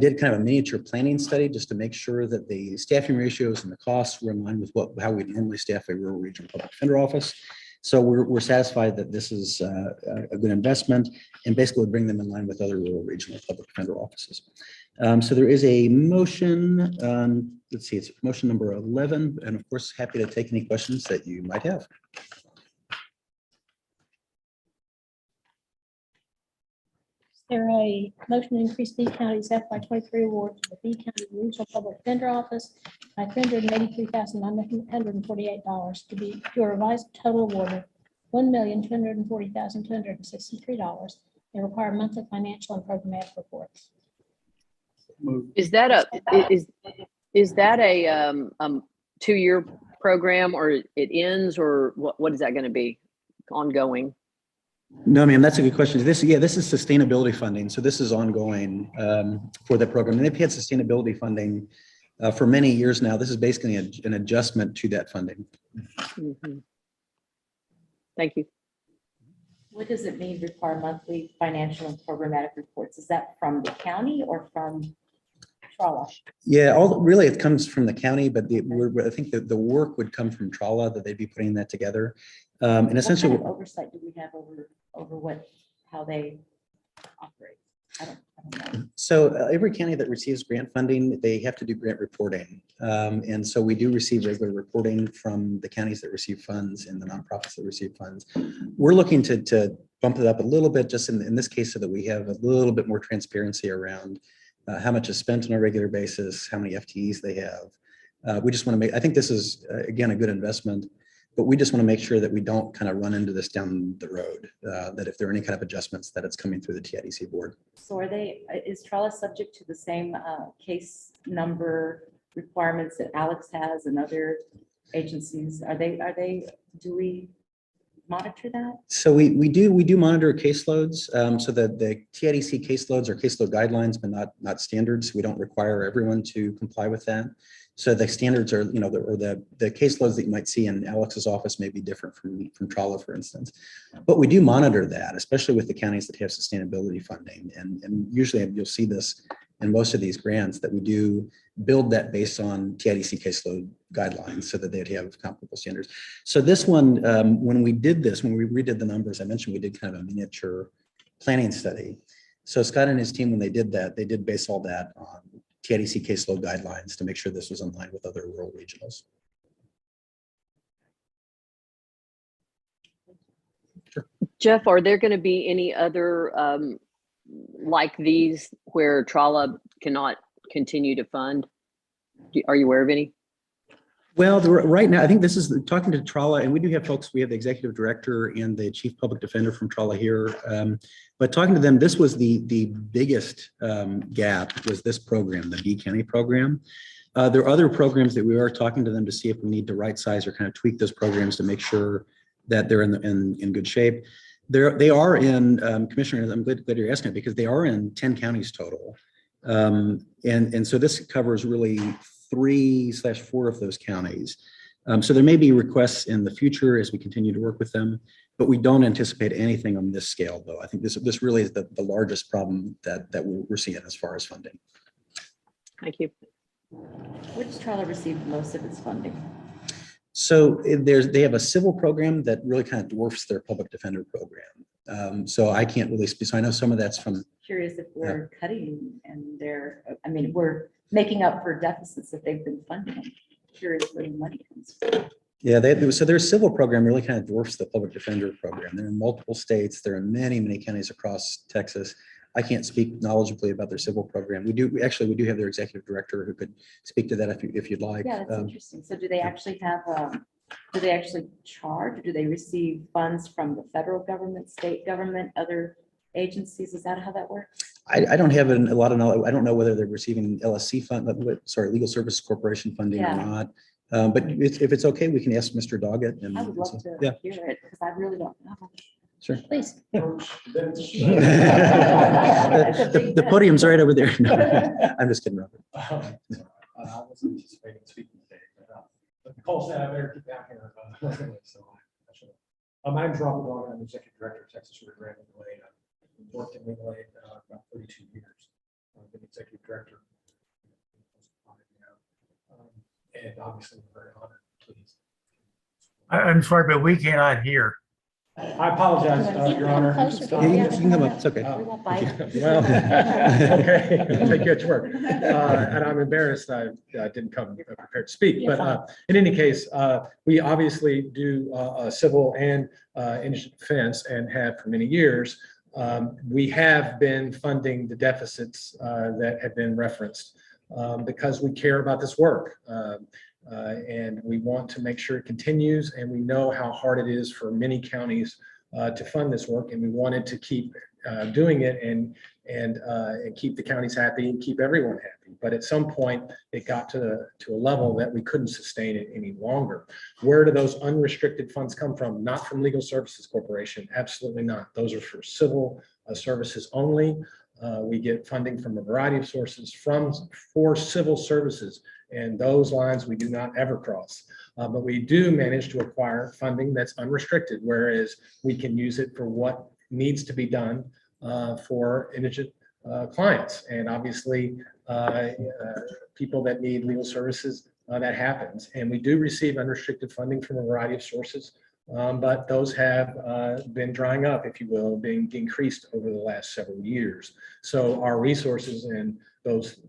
A: did kind of a miniature planning study just to make sure that the staffing ratios and the costs were in line with how we normally staff a rural regional public defender office. So we're satisfied that this is a good investment and basically would bring them in line with other rural regional public defender offices. So there is a motion, let's see, it's motion number 11, and of course, happy to take any questions that you might have.
F: Is there a motion to increase B County's FY23 award to the B County Regional Public Defender Office by $383,948 to a revised total award of $1,240,263 and require monthly financial and programmatic reports?
E: Is that a 2-year program, or it ends, or what is that going to be ongoing?
A: No, ma'am, that's a good question. This is sustainability funding. So this is ongoing for the program. And they've had sustainability funding for many years now. This is basically an adjustment to that funding.
E: Mm-hmm. Thank you.
D: What does it mean require monthly financial and programmatic reports? Is that from the county or from Trawla?
A: Yeah, really it comes from the county, but I think that the work would come from Trawla, that they'd be putting that together. And essentially,
D: what kind of oversight do we have over how they operate? I don't know.
A: So every county that receives grant funding, they have to do grant reporting. And so we do receive regular reporting from the counties that receive funds and the nonprofits that receive funds. We're looking to bump it up a little bit, just in this case, so that we have a little bit more transparency around how much is spent on a regular basis, how many FTEs they have. We just want to I think this is, again, a good investment, but we just want to make sure that we don't kind of run into this down the road, that if there are any kind of adjustments, that it's coming through the TIDC board.
D: So is Trawla subject to the same case number requirements that Alex has and other agencies? Do we monitor that?
A: So we do monitor caseloads, so that the TIDC caseloads are caseload guidelines, but not standards. We don't require everyone to comply with that. So the standards are, the caseloads that you might see in Alex's office may be different from Trawla, for instance. But we do monitor that, especially with the counties that have sustainability funding. And usually you'll see this in most of these grants, that we do build that based on TIDC caseload guidelines so that they'd have comparable standards. So this one, when we redid the numbers, I mentioned we did kind of a miniature planning study. So Scott and his team, when they did that, they did base all that on TIDC caseload guidelines to make sure this was in line with other rural regionals. Sure.
E: Jeff, are there going to be any other like these where Trawla cannot continue to fund? Are you aware of any?
A: Well, right now, I think this is talking to Trawla, and we do have folks, we have the executive director and the chief public defender from Trawla here. But talking to them, this was the biggest gap, was this program, the B County program. There are other programs that we are talking to them to see if we need to right size or kind of tweak those programs to make sure that they're in good shape. They are in, Commissioner, I'm glad you're asking it, because they are in 10 counties total. And so this covers really 3/4 of those counties. So there may be requests in the future as we continue to work with them, but we don't anticipate anything on this scale, though. I think this really is the largest problem that we're seeing as far as funding.
E: Thank you.
D: Which Trawla received most of its funding?
A: So they have a civil program that really kind of dwarfs their public defender program. So I can't really speak. So I know some of that's from
D: curious if we're cutting and I mean, we're making up for deficits that they've been funding. I'm curious where the money comes from.
A: Yeah, so their civil program really kind of dwarfs the public defender program. They're in multiple states. They're in many, many counties across Texas. I can't speak knowledgeably about their civil program. We do have their executive director who could speak to that if you'd like.
D: Yeah, that's interesting. So do they actually have, do they actually charge? Do they receive funds from the federal government, state government, other agencies? Is that how that works?
A: I don't have a lot of knowledge. I don't know whether they're receiving LSC Legal Services Corporation funding or
D: Yeah.
A: not. But if it's okay, we can ask Mr. Doggett.
D: I would love to
A: Yeah,
D: hear it because I really don't know.
A: sure.
F: Please.
A: The podium's right over there. No, I'm just kidding, Robert.
L: I wasn't anticipating speaking today, but Nicole said I better get down here. So I should. My name's Robert Dog. I'm Executive Director of Texas River Grant Legal Aid. I've worked in legal aid about 32 years. I've been Executive Director. And obviously, we're very honored, please.
K: I'm sorry, but we cannot hear.
L: I apologize, Your Honor.
A: You can come up, it's okay.
D: We won't bite.
L: Well, okay, I'll take you at your word. And I'm embarrassed I didn't come prepared to speak, but in any case, we obviously do civil and indigent defense and have for many years. We have been funding the deficits that have been referenced because we care about this work. And we want to make sure it continues, and we know how hard it is for many counties to fund this work, and we wanted to keep doing it and keep the counties happy and keep everyone happy. But at some point, it got to a level that we couldn't sustain it any longer. Where do those unrestricted funds come from? Not from Legal Services Corporation, absolutely not. Those are for civil services only. We get funding from a variety of sources for civil services. And those lines we do not ever cross. But we do manage to acquire funding that's unrestricted, whereas we can use it for what needs to be done for indigent clients. And obviously, people that need legal services, that happens. And we do receive unrestricted funding from a variety of sources, but those have been drying up, if you will, being increased over the last several years. So our resources and those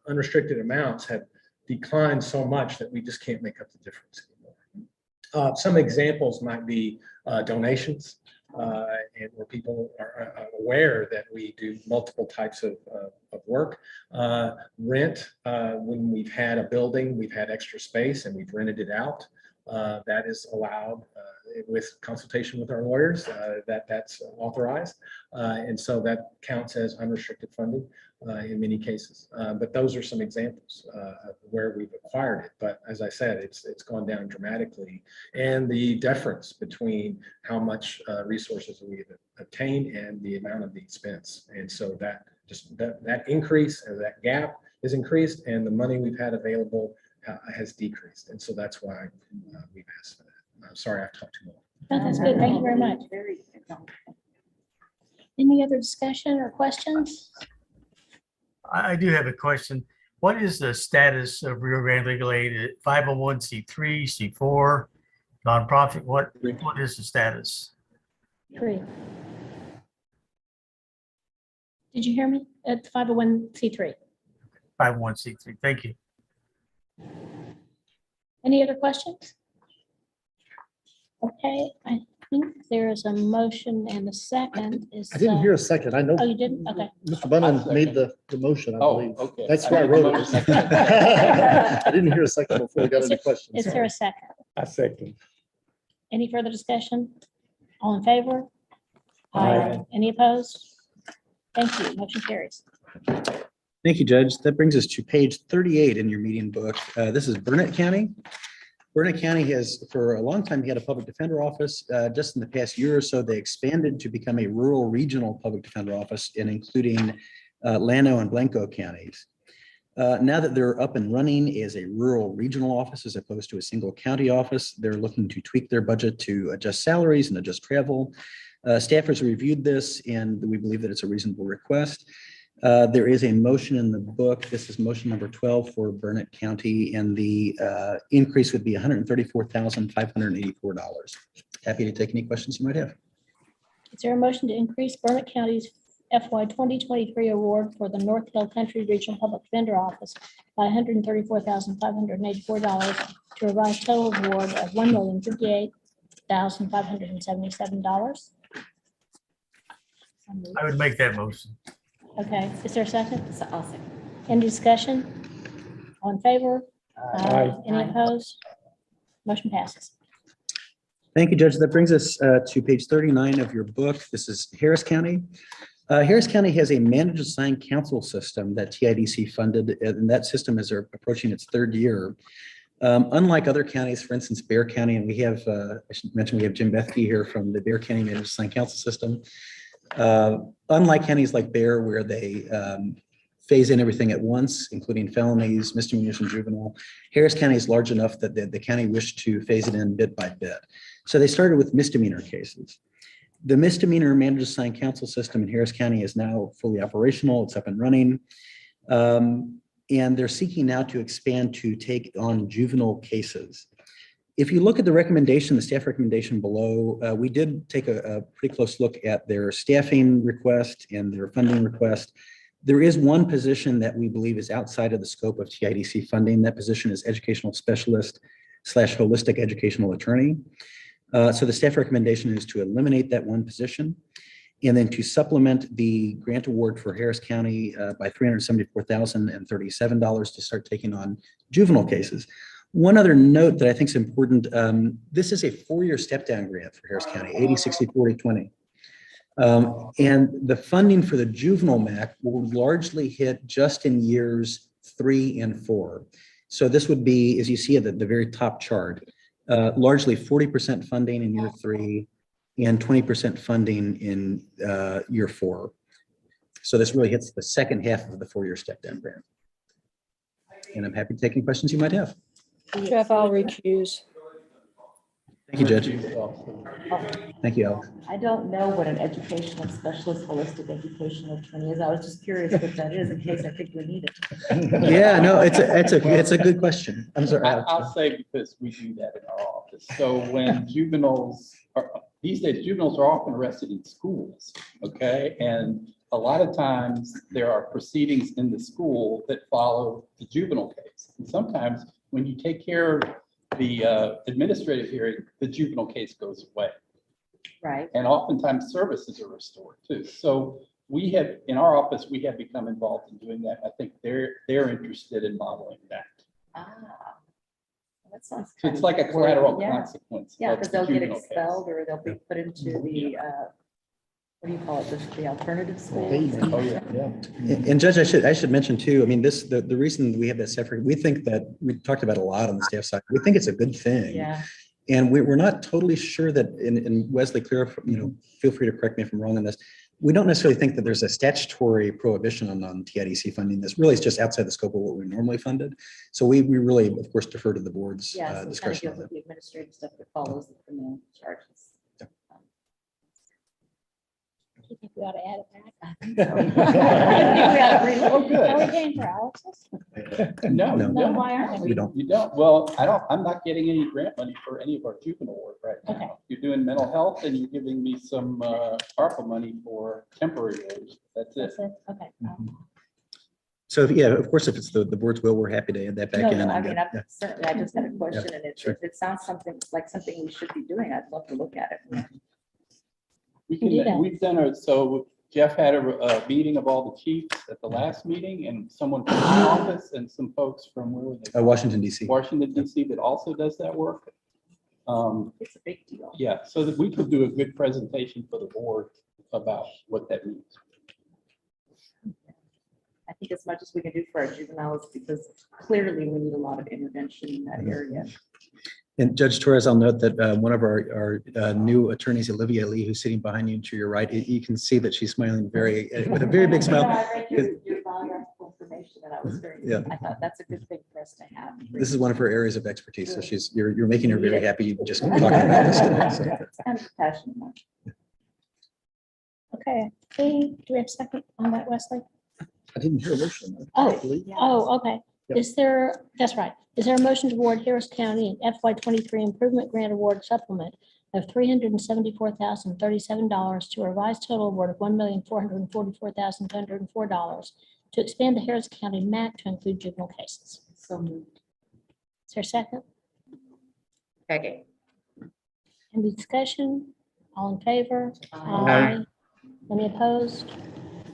L: unrestricted amounts have declined so much that we just can't make up the difference anymore. Some examples might be donations, and where people are aware that we do multiple types of work. Rent, when we've had a building, we've had extra space and we've rented it out. That is allowed with consultation with our lawyers, that's authorized. And so that counts as unrestricted funding in many cases. But those are some examples of where we've acquired it. But as I said, it's gone down dramatically. And the difference between how much resources we've obtained and the amount of the expense. And so that increase, or that gap is increased, and the money we've had available has decreased. And so that's why we've asked for that. I'm sorry, I've talked too long.
F: No, that's good. Thank you very much. Any other discussion or questions?
K: I do have a question. What is the status of Rio Grande Legal Aid? 501c3, C4, nonprofit? What is the status?
F: 3. Did you hear me? At 501c3.
K: 501c3. Thank you.
F: Any other questions? Okay, I think there is a motion and a second.
M: I didn't hear a second. I know.
F: Oh, you didn't? Okay.
M: Mr. Bunnan made the motion, I believe.
K: Okay.
M: That's why I wrote it. I didn't hear a second before we got any questions.
F: Is there a second?
L: I second.
F: Any further discussion? All in favor?
L: Aye.
F: Any opposed? Thank you. Motion carries.
A: Thank you, Judge. That brings us to page 38 in your meeting book. This is Burnett County. Burnett County has, for a long time, had a public defender office. Just in the past year or so, they expanded to become a rural regional public defender office, and including Llano and Blanco counties. Now that they're up and running as a rural regional office as opposed to a single county office, they're looking to tweak their budget to adjust salaries and adjust travel. Staffers reviewed this, and we believe that it's a reasonable request. There is a motion in the book. This is motion number 12 for Burnett County, and the increase would be $134,584. Happy to take any questions you might have.
F: Is there a motion to increase Burnett County's FY 2023 award for the North Hill Country Regional Public Defender Office by $134,584 to revise total award of $1,058,577?
K: I would make that motion.
F: Okay, is there a second?
D: So I'll second.
F: Any discussion? All in favor? Any
D: Aye.
F: opposed? Motion passes.
A: Thank you, Judge. That brings us to page 39 of your book. This is Harris County. Harris County has a managed assigned council system that TIDC funded, and that system is approaching its third year. Unlike other counties, for instance, Bear County, and we have, I should mention, we have Jim Bethke here from the Bear County Managed Assigned Council System. Unlike counties like Bear, where they phase in everything at once, including felonies, misdemeanors, and juvenile, Harris County is large enough that the county wished to phase it in bit by bit. So they started with misdemeanor cases. The misdemeanor managed assigned council system in Harris County is now fully operational. It's up and running. And they're seeking now to expand to take on juvenile cases. If you look at the recommendation, the staff recommendation below, we did take a pretty close look at their staffing request and their funding request. There is one position that we believe is outside of the scope of TIDC funding. That position is educational specialist / holistic educational attorney. So the staff recommendation is to eliminate that one position and then to supplement the grant award for Harris County by $374,037 to start taking on juvenile cases. One other note that I think is important, this is a 4-year step down grant for Harris County, 80, 60, 40, 20. And the funding for the juvenile MAC will largely hit just in years 3 and 4. So this would be, as you see at the very top chart, largely 40% funding in year 3 and 20% funding in year 4. So this really hits the second half of the 4-year step down grant. And I'm happy to take any questions you might have.
H: Jeff, I'll recuse.
A: Thank you, Judge. Thank you, Alex.
D: I don't know what an educational specialist, holistic educational attorney is. I was just curious what that is in case I think we need it.
A: Yeah, no, it's a good question. I'm sorry. Alex.
N: I'll say because we do that in our office. So when these days juveniles are often arrested in schools, okay? And a lot of times there are proceedings in the school that follow the juvenile case. And sometimes when you take care of the administrative hearing, the juvenile case goes away.
D: Right.
N: And oftentimes services are restored too. So we have, in our office, we have become involved in doing that. I think they're interested in modeling that.
D: That sounds.
N: So it's like a collateral
D: Yeah.
N: consequence.
D: Yeah,
N: of
D: because
N: the
D: they'll get
N: juvenile case.
D: expelled or they'll be put into the, what do you call it, the alternative school?
N: Oh, yeah.
A: And Judge, I should mention too, I mean, the reason we have that separate, we think that we talked about a lot on the staff side. We think it's a good thing.
D: Yeah.
A: And we're not totally sure that, and Wesley, feel free to correct me if I'm wrong on this. We don't necessarily think that there's a statutory prohibition on TIDC funding. This really is just outside the scope of what we normally funded. So we really, of course, defer to the board's
D: Yeah, so it kind of
A: discretion
D: deals
A: on
D: with
A: that.
D: the administrative stuff that follows the criminal charges.
F: Do you think we ought to add it back?
N: Oh, good.
F: Are we paying for Alex's?
N: No,
A: No.
N: you
F: No,
N: don't.
F: why aren't we?
A: We don't.
N: You don't. Well, I'm not getting any grant money for any of our juvenile work right now.
F: Okay.
N: You're doing mental health and you're giving me some ARPA money for temporary roles. That's it.
F: That's it? Okay.
A: So yeah, of course, if it's the board's will, we're happy to add that back
D: No,
A: in.
D: no, I
A: and,
D: mean,
A: yeah.
D: certainly, I just had a question and
A: sure.
D: if it sounds something we should be doing, I'd love to look at it.
N: We
F: can do that.
N: We've done it. So Jeff had a meeting of all the chiefs at the last meeting and someone from my office and some folks from where were they?
A: Washington, DC.
N: Washington, DC that also does that work.
D: It's a big deal.
N: Yeah, so that we could do a good presentation for the board about what that means.
D: I think as much as we can do for our juveniles, because clearly we need a lot of intervention in that area.
A: And Judge Torres, I'll note that one of our new attorneys, Olivia Lee, who's sitting behind you to your right, you can see that she's smiling with a very big
D: No,
A: smile.
D: I read your biographical information and I was very,
A: Yeah.
D: I thought that's a good thing for us to have.
A: This is one of her areas of expertise. So you're making her very happy just talking about this today. So.
D: It's kind of passionate.
F: Okay. Hey, do we have a second on that, Wesley?
M: I didn't hear a motion.
F: Okay.
M: Yep.
F: Is there, that's right. Is there a motion to award Harris County an FY 23 improvement grant award supplement of $374,037 to a revised total award of $1,444,204 to expand the Harris County MAC to include juvenile cases.
D: So moved.
F: Is there a second?
D: Second.
F: Any discussion? All in favor?
D: Aye.
F: Any opposed?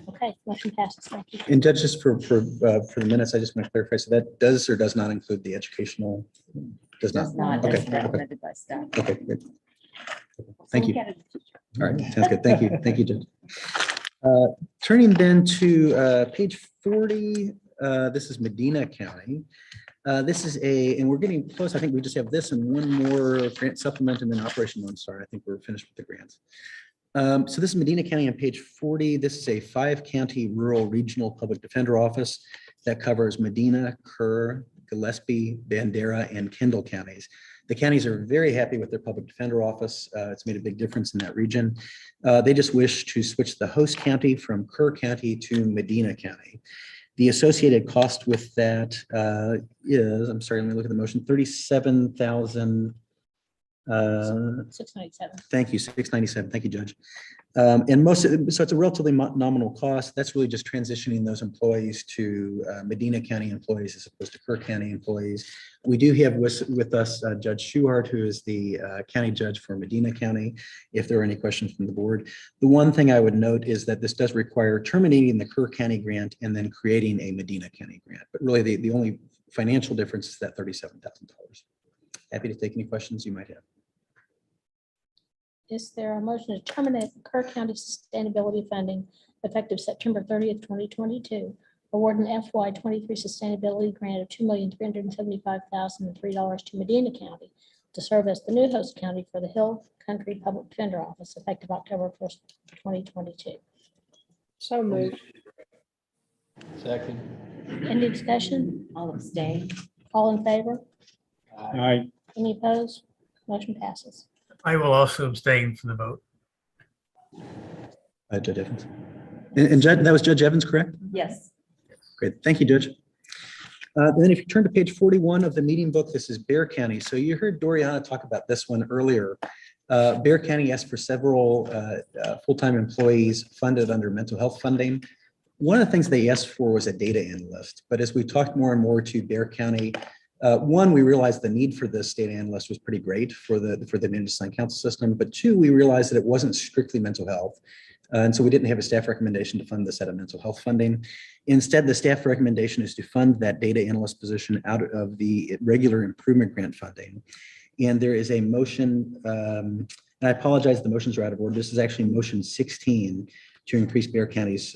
F: Okay, motion passes. Thank you.
A: And Judge, just for the minutes, I just want to clarify, so that does or does not include the educational? Does not?
D: Does not,
A: Okay,
D: as recommended by staff.
A: okay, good. Thank you. All right, sounds good. Thank you. Thank you, Judge. Turning then to page 40, this is Medina County. This is and we're getting close. I think we just have this and one more grant supplement and then Operation Lone Star. I think we're finished with the grants. So this is Medina County on page 40. This is a 5-county rural regional public defender office that covers Medina, Kerr, Gillespie, Bandera, and Kendall counties. The counties are very happy with their public defender office. It's made a big difference in that region. They just wish to switch the host county from Kerr County to Medina County. The associated cost with that is, I'm sorry, let me look at the motion, 37,000.
F: 697.
A: Thank you, 697. Thank you, Judge. And so it's a relatively nominal cost. That's really just transitioning those employees to Medina County employees as opposed to Kerr County employees. We do have with us Judge Schuhart, who is the county judge for Medina County, if there are any questions from the board. The one thing I would note is that this does require terminating the Kerr County grant and then creating a Medina County grant. But really, the only financial difference is that $37,000. Happy to take any questions you might have.
F: Is there a motion to terminate the Kerr County sustainability funding effective September 30th, 2022? Award an FY23 sustainability grant of $2,375,003 to Medina County to serve as the new host county for the Hill Country Public Defender Office effective October 1st, 2022.
H: So moved.
N: Second.
F: Any discussion?
D: I'll abstain.
F: All in favor?
K: Aye.
F: Any opposed? Motion passes.
K: I will also abstain from the vote.
A: Judge Evans. And Judge, that was Judge Evans, correct?
D: Yes.
A: Great. Thank you, Judge. Then if you turn to page 41 of the meeting book, this is Bear County. So you heard Doriana talk about this one earlier. Bear County asked for several full-time employees funded under mental health funding. One of the things they asked for was a data analyst. But as we talked more and more to Bear County, one, we realized the need for this data analyst was pretty great for the Managed Assigned Counsel system. But two, we realized that it wasn't strictly mental health. And so we didn't have a staff recommendation to fund this out of mental health funding. Instead, the staff recommendation is to fund that data analyst position out of the regular improvement grant funding. And there is a motion, and I apologize, the motions are out of order. This is actually motion 16 to increase Bear County's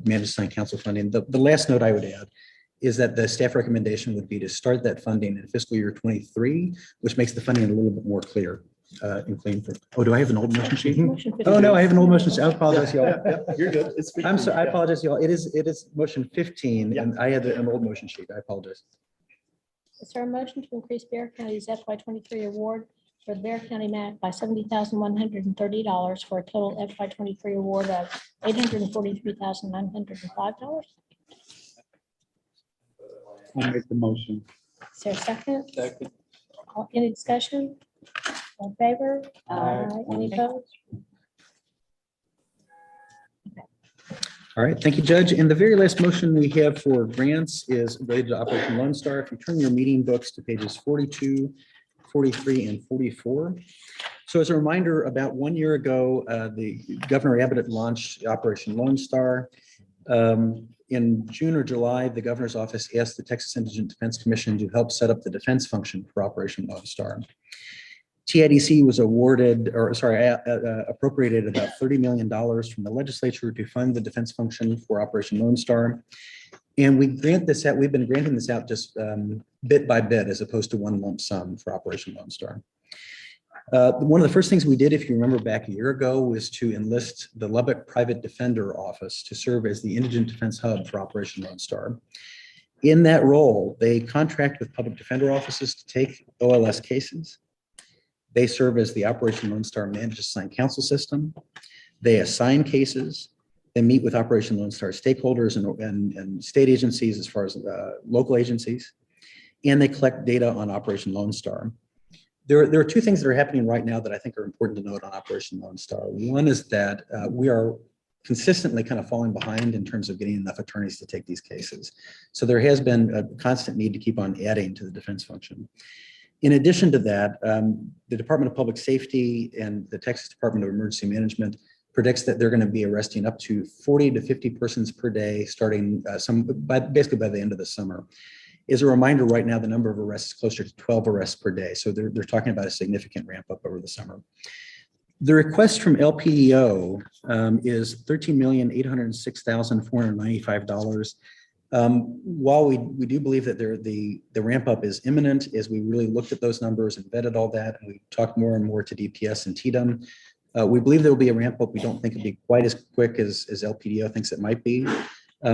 A: Managed Assigned Counsel funding. The last note I would add is that the staff recommendation would be to start that funding in fiscal year 23, which makes the funding a little bit more clear and clean. Oh, do I have an old motion sheet? Oh, no, I have an old motion sheet. I apologize, y'all.
M: You're good. It's
A: I'm sorry, I apologize, y'all. It is motion 15, and I had an old motion sheet. I apologize.
F: Is there a motion to increase Bear County's FY23 award for the Bear County MAC by $70,130 for a total FY23 award of $843,905?
N: I'll make the motion.
F: Is there a second?
N: Second.
F: Any discussion? All in favor?
D: Aye.
F: Any opposed?
A: All right, thank you, Judge. And the very last motion we have for grants is related to Operation Lone Star. If you turn your meeting books to pages 42, 43, and 44. So as a reminder, about 1 year ago, the Governor Abbott launched Operation Lone Star. In June or July, the governor's office asked the Texas Indigent Defense Commission to help set up the defense function for Operation Lone Star. TIDC was appropriated about $30 million from the legislature to fund the defense function for Operation Lone Star. And we've been granting this out just bit by bit as opposed to one lump sum for Operation Lone Star. One of the first things we did, if you remember back a year ago, was to enlist the Lubbock Private Defender Office to serve as the indigent defense hub for Operation Lone Star. In that role, they contract with public defender offices to take OLS cases. They serve as the Operation Lone Star Managed Assigned Counsel system. They assign cases. They meet with Operation Lone Star stakeholders and state agencies as far as local agencies. And they collect data on Operation Lone Star. There are two things that are happening right now that I think are important to note on Operation Lone Star. One is that we are consistently kind of falling behind in terms of getting enough attorneys to take these cases. So there has been a constant need to keep on adding to the defense function. In addition to that, the Department of Public Safety and the Texas Department of Emergency Management predicts that they're going to be arresting up to 40 to 50 persons per day starting basically by the end of the summer. As a reminder, right now, the number of arrests is closer to 12 arrests per day. So they're talking about a significant ramp up over the summer. The request from LPDO is $13,806,495. While we do believe that the ramp up is imminent, as we really looked at those numbers and vetted all that, and we talked more and more to DPS and TDM, we believe there will be a ramp up. We don't think it'll be quite as quick as LPDO thinks it might be.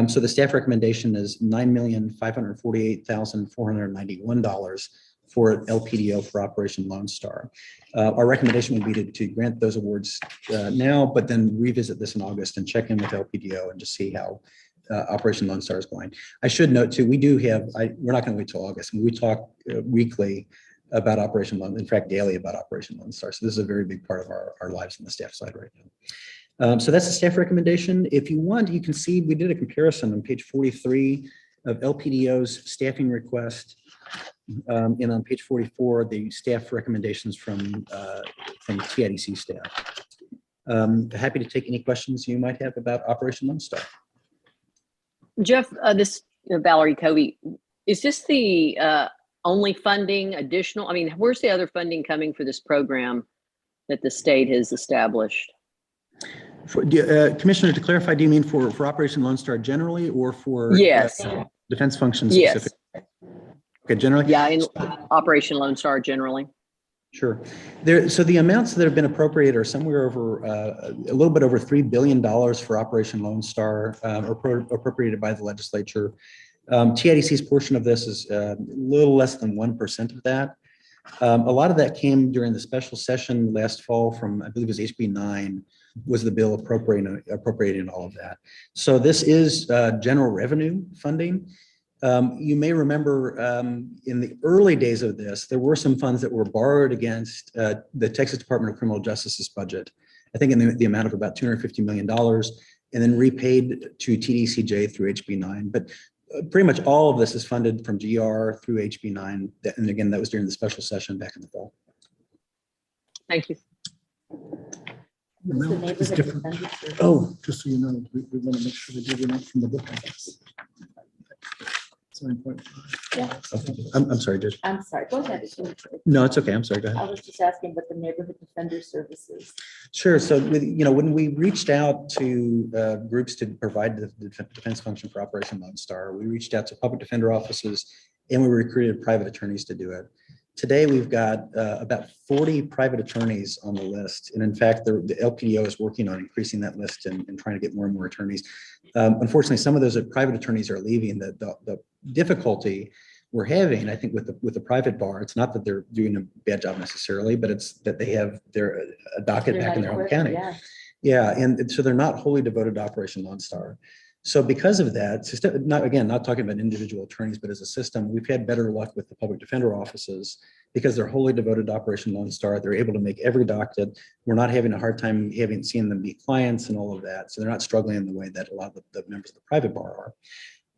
A: So the staff recommendation is $9,548,491 for LPDO for Operation Lone Star. Our recommendation would be to grant those awards now, but then revisit this in August and check in with LPDO and just see how Operation Lone Star is going. I should note too, we do have, we're not going to wait till August. We talk weekly about Operation Lone, in fact, daily about Operation Lone Star. So this is a very big part of our lives on the staff side right now. So that's the staff recommendation. If you want, you can see we did a comparison on page 43 of LPDO's staffing request. And on page 44, the staff recommendations from TIDC staff. Happy to take any questions you might have about Operation Lone Star.
E: Jeff, this Valerie Covey, is this the only funding additional? I mean, where's the other funding coming for this program that the state has established?
A: Commissioner, to clarify, do you mean for Operation Lone Star generally or for
E: yes.
A: Defense functions specific?
E: Yes.
A: Okay, generally?
E: Yeah, in Operation Lone Star generally.
A: Sure. So the amounts that have been appropriated are somewhere over a little bit over $3 billion for Operation Lone Star, appropriated by the legislature. TIDC's portion of this is a little less than 1% of that. A lot of that came during the special session last fall from, I believe it was HB 9, was the bill appropriating all of that. So this is general revenue funding. You may remember in the early days of this, there were some funds that were borrowed against the Texas Department of Criminal Justice's budget, I think in the amount of about $250 million, and then repaid to TDCJ through HB 9. But pretty much all of this is funded from GR through HB 9. And again, that was during the special session back in the fall.
E: Thank you.
M: It's different. Oh, just so you know, we want to make sure they do the from the book. 9.5.
F: Yeah.
A: Okay. I'm sorry, Judge.
D: I'm sorry, go ahead.
A: No, it's okay. I'm sorry. Go
D: I
A: ahead.
D: was just asking about the neighborhood defender services.
A: Sure. So, when we reached out to groups to provide the defense function for Operation Lone Star, we reached out to public defender offices and we recruited private attorneys to do it. Today, we've got about 40 private attorneys on the list. And in fact, the LPDO is working on increasing that list and trying to get more and more attorneys. Unfortunately, some of those private attorneys are leaving. The difficulty we're having, I think, with the private bar, it's not that they're doing a bad job necessarily, but it's that they have a docket back in their home county. Yeah, and so they're not wholly devoted to Operation Lone Star. So because of that, not talking about individual attorneys, but as a system, we've had better luck with the public defender offices because they're wholly devoted to Operation Lone Star. They're able to make every docket. We're not having a hard time seeing them meet clients and all of that. So they're not struggling in the way that a lot of the members of the private bar are.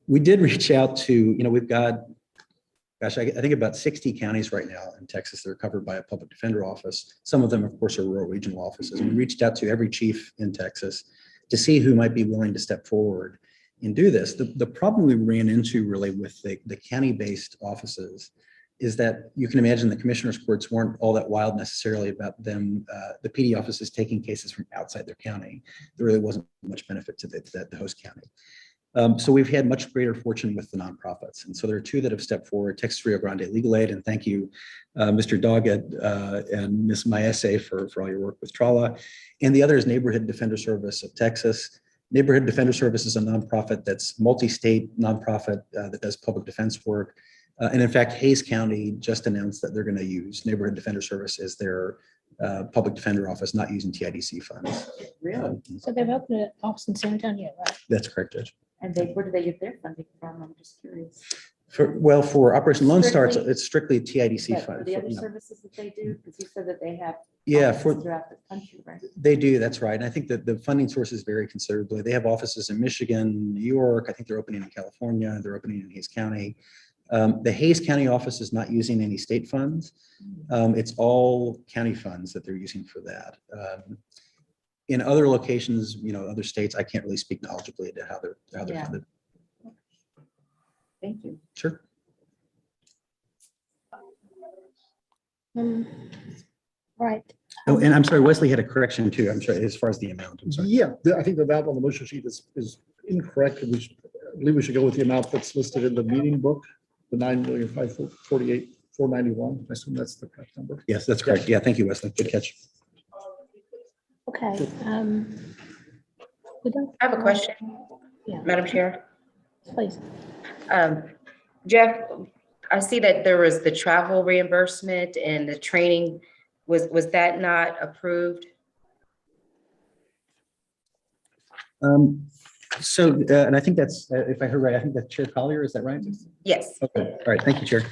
A: We did reach out to, we've got, I think about 60 counties right now in Texas that are covered by a public defender office. Some of them, of course, are rural regional offices. And we reached out to every chief in Texas to see who might be willing to step forward and do this. The problem we ran into really with the county-based offices is that you can imagine the commissioners' courts weren't all that wild necessarily about them, the PD offices taking cases from outside their county. There really wasn't much benefit to the host county. So we've had much greater fortune with the nonprofits. And so there are two that have stepped forward, Texas Rio Grande Legal Aid, and thank you, Mr. Doggett and Ms. Maese for all your work with TRALA. And the other is Neighborhood Defender Service of Texas. Neighborhood Defender Service is a nonprofit that's multi-state nonprofit that does public defense work. And in fact, Hays County just announced that they're going to use Neighborhood Defender Service as their public defender office, not using TIDC funds.
D: Really?
F: So they've opened an office in San Antonio, right?
A: That's correct, Judge.
D: And where do they get their funding from? I'm just curious.
A: For Operation Lone Star,
D: Strictly-
A: it's strictly TIDC
D: But for
A: fund.
D: the
A: for,
D: other
A: you know.
D: services that they do, because you said that they have.
A: Yeah,
D: offices
A: for,
D: throughout the country, right?
A: they do, that's right. And I think that the funding sources vary considerably. They have offices in Michigan, New York. I think they're opening in California. They're opening in Hayes County. The Hayes County office is not using any state funds. It's all county funds that they're using for that. In other locations, you know, other states, I can't really speak knowledgeably to how they're
D: Yeah.
A: funded.
D: Thank you.
A: Sure.
F: Right.
A: Oh, and I'm sorry, Wesley had a correction too. I'm sorry, as far as the amount. I'm sorry.
M: Yeah, I think the amount on the motion sheet is incorrect. And I believe we should go with the amount that's listed in the meeting book, the 9,548,491. I assume that's the correct number.
A: Yes, that's correct. Yeah, thank you, Wesley. Good catch.
F: Okay. We don't.
O: I have a question,
F: Yeah,
O: Madam Chair.
F: please.
O: Jeff, I see that there was the travel reimbursement and the training. Was that not approved?
A: And I think that's, if I heard right, I think that's Chair Collier, is that right?
O: Yes.
A: Okay, all right, thank you, Chair.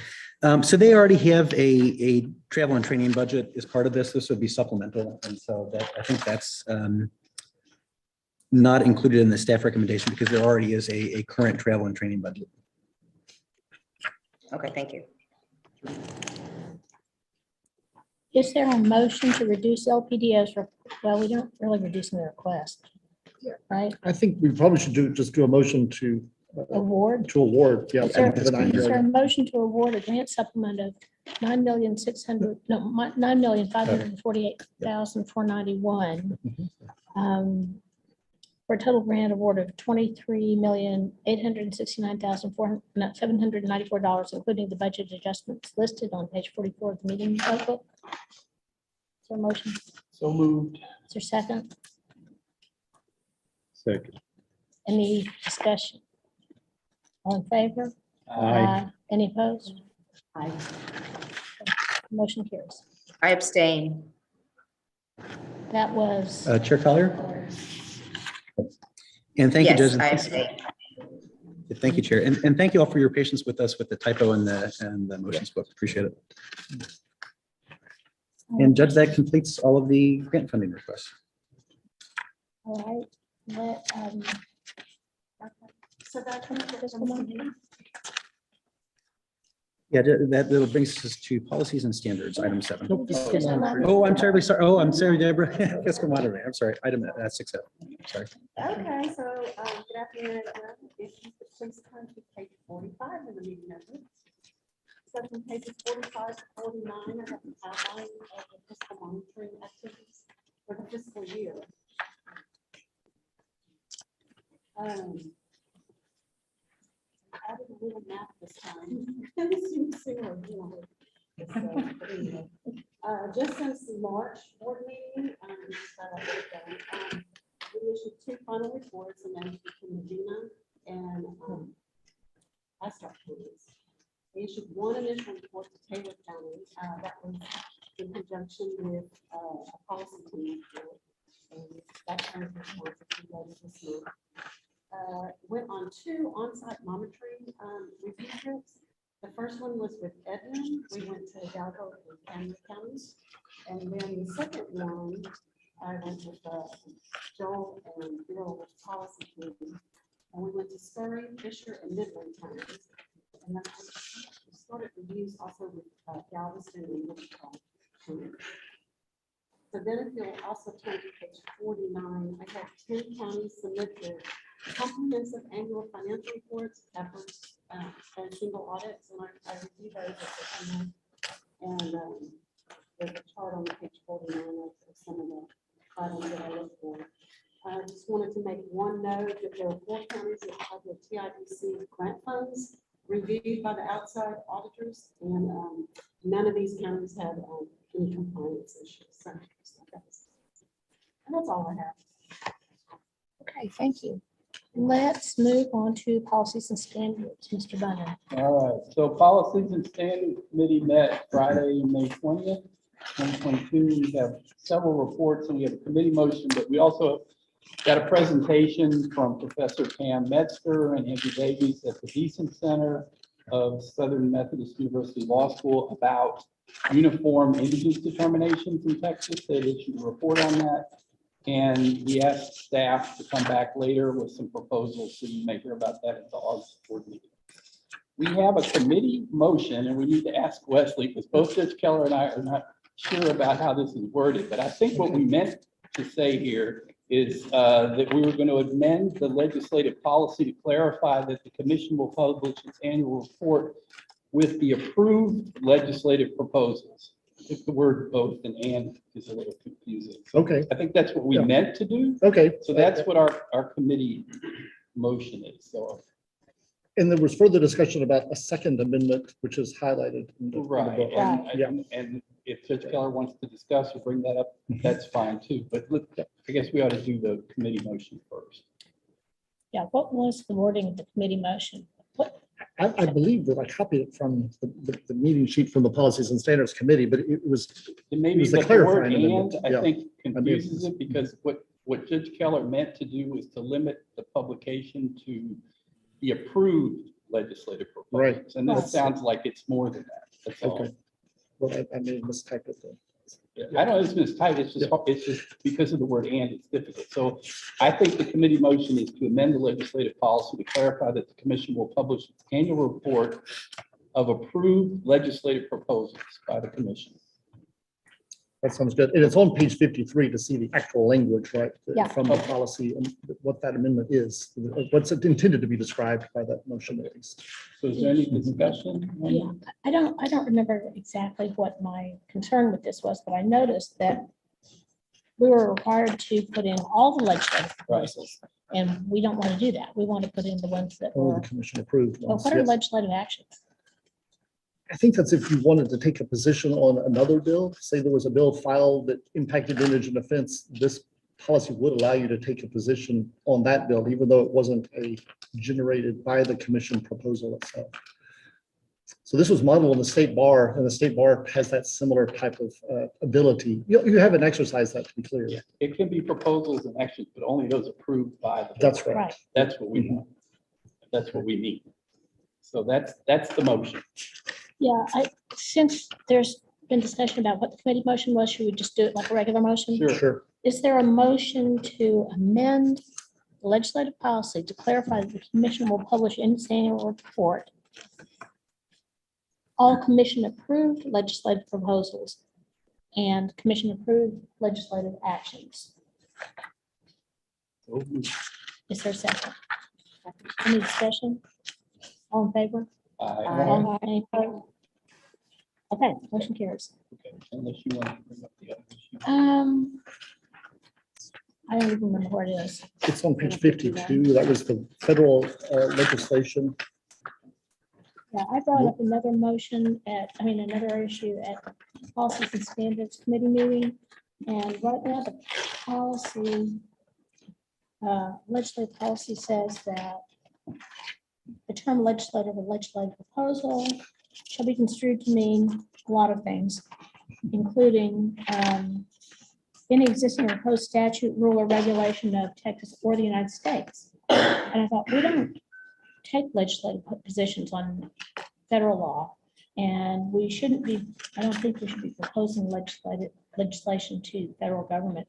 A: So they already have a travel and training budget as part of this. This would be supplemental. And so that, I think that's not included in the staff recommendation because there already is a current travel and training budget.
O: Okay, thank you.
F: Is there a motion to reduce LPDS? Well, we don't really reduce the request, right?
M: I think we probably should just do a motion to
F: Award.
M: award. Yeah.
F: Is there
M: the 9
F: is there a
M: million.
F: motion to award a grant supplement of $9,548,491 for a total grant award of $23,869,794, including the budget adjustments listed on page 44 of the meeting notebook? Is there a motion?
N: So moved.
F: Is there a second?
M: Second.
F: Any discussion? All in favor?
M: Aye.
F: Any opposed?
D: Aye.
F: Motion carries.
O: I abstain.
F: That was,
A: Chair Collier? And thank you,
O: Yes,
A: Judge.
O: I abstain.
A: Thank you, Chair. And thank you all for your patience with us with the typo and the motions book. Appreciate it. And Judge, that completes all of the grant funding requests.
F: all right. So that comes to this one.
A: Yeah, that brings us to policies and standards, item 7.
F: Fiscal monitor.
A: Oh, I'm terribly sorry. Oh, I'm sorry, Deborah. Fiscal monitoring. I'm sorry. Item 6. Sorry.
J: Okay, so, good afternoon, everyone. If you could please turn to page 45 in the meeting notes. So from pages 45 to 49, I have an outline of the fiscal monitoring activities for the fiscal year. Added a little map this time. It seems similar, you know, but anyway. Just since the March board meeting, we issued 2 final reports, and then from Medina and Astor counties. We issued 1 initial report to Taylor County. That was in conjunction with a policy team report. And that kind of response that we read this month. Went on 2 on-site monitoring review trips. The first one was with Edmund. We went to Hidalgo and Camden counties. And then the second one, I went with Joel and Bill with policy team. And we went to Surrey, Fisher, and Midland counties. And then we started reviews also with Galveston and Wichita counties. So then if you'll also turn to page 49, I had 10 counties submit their comprehensive annual financial reports, efforts, and single audits, and I reviewed those at the time. And there's a chart on page 49 of some of the items that I looked for. I just wanted to make one note that there are 4 counties that have their TIDC grant funds reviewed by the outside auditors, and none of these counties had any compliance issues. So that's all I have.
F: Okay, thank you. Let's move on to policies and standards, Mr. Bunner.
N: All right, so Policies and Standards Committee met Friday, May 20th, 2022. We have several reports and we have a committee motion, but we also got a presentation from Professor Pam Metzger and Andrew Davies at the Deason Center. of Southern Methodist University Law School about uniform indigence determinations in Texas. They issued a report on that. And we asked staff to come back later with some proposals, so you may hear about that at the August board meeting. We have a committee motion, and we need to ask Wesley, because both Judge Keller and I are not sure about how this is worded, but I think what we meant to say here is that we were going to amend the legislative policy to clarify that the commission will publish its annual report with the approved legislative proposals. I think the word both and is a little confusing. So
M: Okay.
N: I think that's what we meant to do.
M: Okay.
N: So that's what our committee motion is. So.
M: And there was further discussion about a second amendment, which is highlighted. in the
N: Right,
M: book.
N: and if Judge Keller wants to discuss or bring that up, that's fine too, but look, I guess we ought to do the committee motion first.
F: Yeah, what was the wording of the committee motion? What,
M: I believe that I copied it from the meeting sheet from the Policies and Standards Committee, but it was.
N: It may be,
M: was the
N: but the word
M: clarifying amendment,
N: and, I
M: yeah.
N: think confuses it, because what Judge Keller meant to do was to limit the publication to the approved legislative
M: Right.
N: proposals, and this sounds like it's more than that, that's all.
M: Okay. Well, I may have mistyped it then.
N: I don't know, it's mistyped, it's just because of the word and, it's difficult. So I think the committee motion is to amend the legislative policy to clarify that the commission will publish its annual report of approved legislative proposals by the commission.
M: That sounds good. And it's on page 53 to see the actual language, right?
F: Yeah.
M: From the policy and what that amendment is, what's intended to be described by that motion at least.
N: So is there any discussion?
F: yeah, I don't remember exactly what my concern with this was, but I noticed that we were required to put in all the legislative proposals, and we don't want to do that. We want to put in the ones that
M: Only
F: were,
M: the commission approved
F: well,
M: ones,
F: what are
M: yes.
F: legislative actions?
M: I think that's if you wanted to take a position on another bill, say there was a bill filed that impacted indigent offense, this policy would allow you to take a position on that bill, even though it wasn't generated by the commission proposal itself. So this was modeled on the state bar, and the state bar has that similar type of ability. You haven't exercised that, to be clear.
N: It can be proposals and actions, but only those approved by the.
M: That's
N: board.
M: right.
N: That's what we want. That's what we need. So that's the motion.
F: Yeah, since there's been discussion about what the committee motion was, should we just do it like a regular motion?
M: Sure.
F: Is there a motion to amend the legislative policy to clarify that the commission will publish in its annual report all commission approved legislative proposals and commission approved legislative actions? Is there a second? Any discussion? All in favor? All any opposed? Okay, motion carries.
N: Unless you want to bring up the other issue.
F: I don't even remember where it is.
M: It's on page 52. That was the federal legislation.
F: Yeah, I brought up another motion another issue at the Policies and Standards Committee meeting. And right now, the policy, legislative policy says that the term legislative or legislative proposal shall be construed to mean a lot of things, including any existing or proposed statute, rule, or regulation of Texas or the United States. And I thought, we don't take legislative positions on federal law, and we shouldn't be, I don't think we should be proposing legislation to the federal government.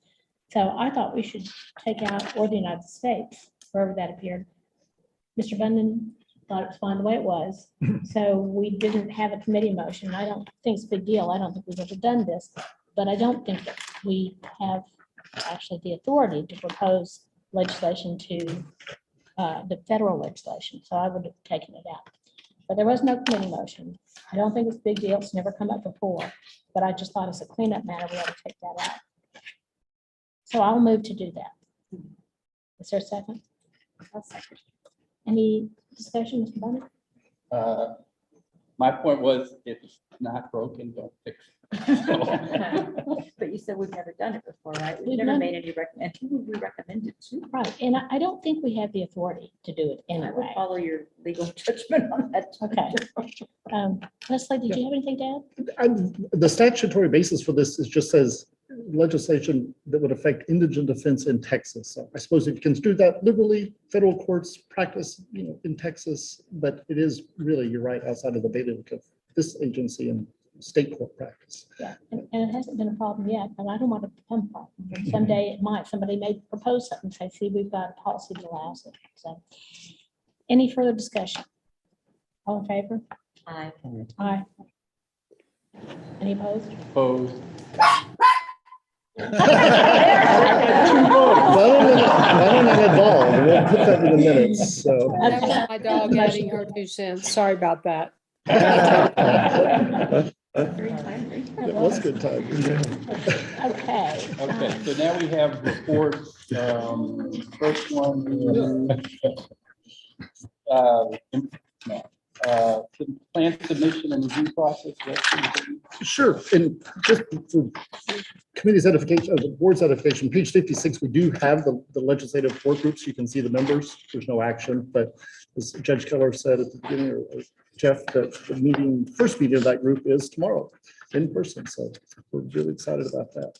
F: So I thought we should take out or the United States, wherever that appeared. Mr. Bundan thought it was fine the way it was. So we didn't have a committee motion. I don't think it's a big deal. I don't think we've ever done this, but I don't think that we have actually the authority to propose legislation to the federal legislation. So I would have taken it out. But there was no committee motion. I don't think it's a big deal. It's never come up before, but I just thought as a cleanup matter, we ought to take that out. So I'll move to do that. Is there a second? I'll second. Any discussion, Mr. Bundy?
N: My point was, if it's not broken, don't fix it.
D: But you said we've never done it before, right? We've
F: We've
D: never
F: not-
D: made any recommend. Who would we recommend it to?
F: Right, and I don't think we have the authority to do it
D: I would
F: anyway.
D: follow your legal judgment on that.
F: Okay. Leslie, did you have anything to add?
M: The statutory basis for this is just says legislation that would affect indigent defense in Texas. So I suppose if you construe that liberally, federal courts practice, in Texas, but it is really, you're right, outside of the bailiwick of this agency and state court practice.
F: Yeah, and it hasn't been a problem yet, but I don't want it to become a problem. Someday it might, somebody may propose something, say, see, we've got a policy that allows it. So, any further discussion? All in favor?
D: Aye.
F: Aye. Any opposed?
N: Opposed?
M: I don't know involved. We'll put that in the minutes, so.
H: That was my dog adding her 2 cents. Sorry about that.
M: It was good time.
F: Okay.
N: Okay, so now we have reports. First one. Plan submission and review process.
M: Sure, and just for committee's edification, the board's edification, page 56, we do have the legislative work groups. You can see the members. There's no action, but as Judge Keller said at the beginning, or Jeff, that the first meeting of that group is tomorrow in person. So we're really excited about that.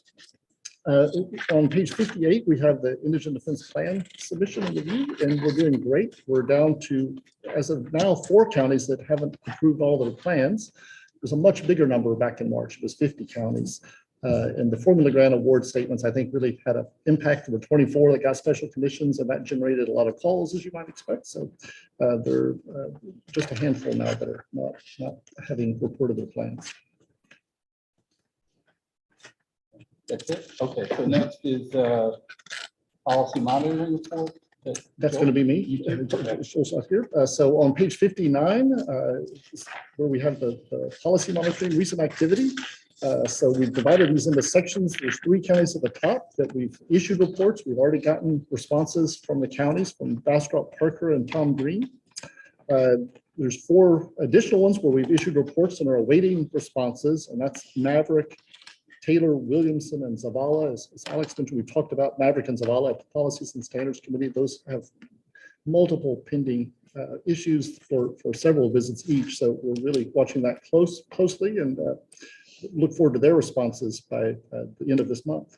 M: On page 58, we have the Indigent Defense Plan submission and review, and we're doing great. We're down to, as of now, 4 counties that haven't approved all their plans. There's a much bigger number back in March. It was 50 counties. And the formula grant award statements, I think, really had an impact. There were 24 that got special conditions, and that generated a lot of calls, as you might expect. So there are just a handful now that are not having reported their plans.
N: That's it? Okay, so next is policy monitoring report.
M: That's going to be me. So on page 59, where we have the policy monitoring recent activity. So we've divided these into sections. There's 3 counties at the top that we've issued reports. We've already gotten responses from the counties, from Bastrop, Parker, and Tom Green. There's 4 additional ones where we've issued reports and are awaiting responses, and that's Maverick, Taylor, Williamson, and Zavala. As Alex mentioned, we talked about Maverick and Zavala at the Policies and Standards Committee. Those have multiple pending issues for several visits each. So we're really watching that closely and look forward to their responses by the end of this month.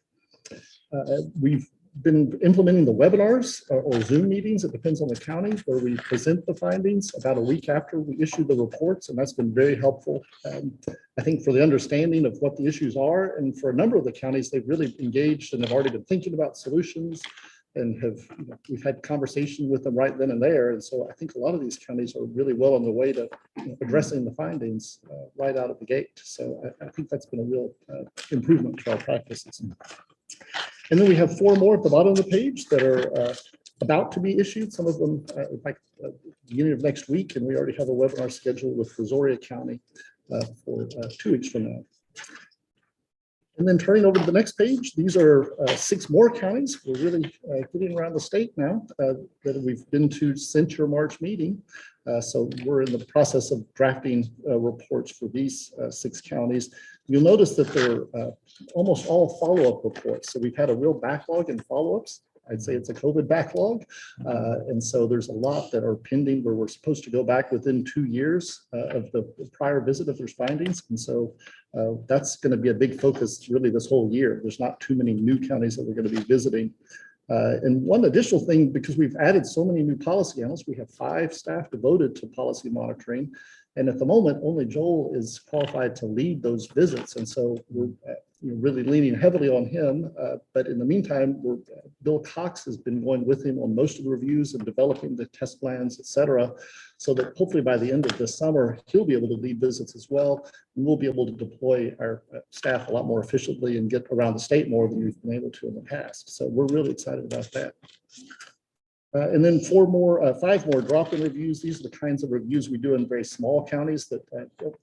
M: We've been implementing the webinars or Zoom meetings. It depends on the county, where we present the findings about a week after we issue the reports, and that's been very helpful. I think for the understanding of what the issues are, and for a number of the counties, they've really engaged and have already been thinking about solutions, and have we've had conversation with them right then and there. And so I think a lot of these counties are really well on the way to addressing the findings right out of the gate. So I think that's been a real improvement to our practices. And then we have 4 more at the bottom of the page that are about to be issued. Some of them, in fact, beginning of next week, and we already have a webinar scheduled with Brazoria County for 2 weeks from now. And then turning over to the next page, these are 6 more counties. We're really getting around the state now that we've been to since your March meeting. So we're in the process of drafting reports for these 6 counties. You'll notice that they're almost all follow-up reports. So we've had a real backlog in follow-ups. I'd say it's a COVID backlog. And so there's a lot that are pending where we're supposed to go back within 2 years of the prior visit if there's findings. And so that's going to be a big focus really this whole year. There's not too many new counties that we're going to be visiting. And one additional thing, because we've added so many new policy analysts, we have 5 staff devoted to policy monitoring. And at the moment, only Joel is qualified to lead those visits. And so we're really leaning heavily on him. But in the meantime, Bill Cox has been going with him on most of the reviews and developing the test plans, et cetera, so that hopefully by the end of this summer, he'll be able to lead visits as well. And we'll be able to deploy our staff a lot more efficiently and get around the state more than we've been able to in the past. So we're really excited about that. And then 5 more drop-in reviews. These are the kinds of reviews we do in very small counties that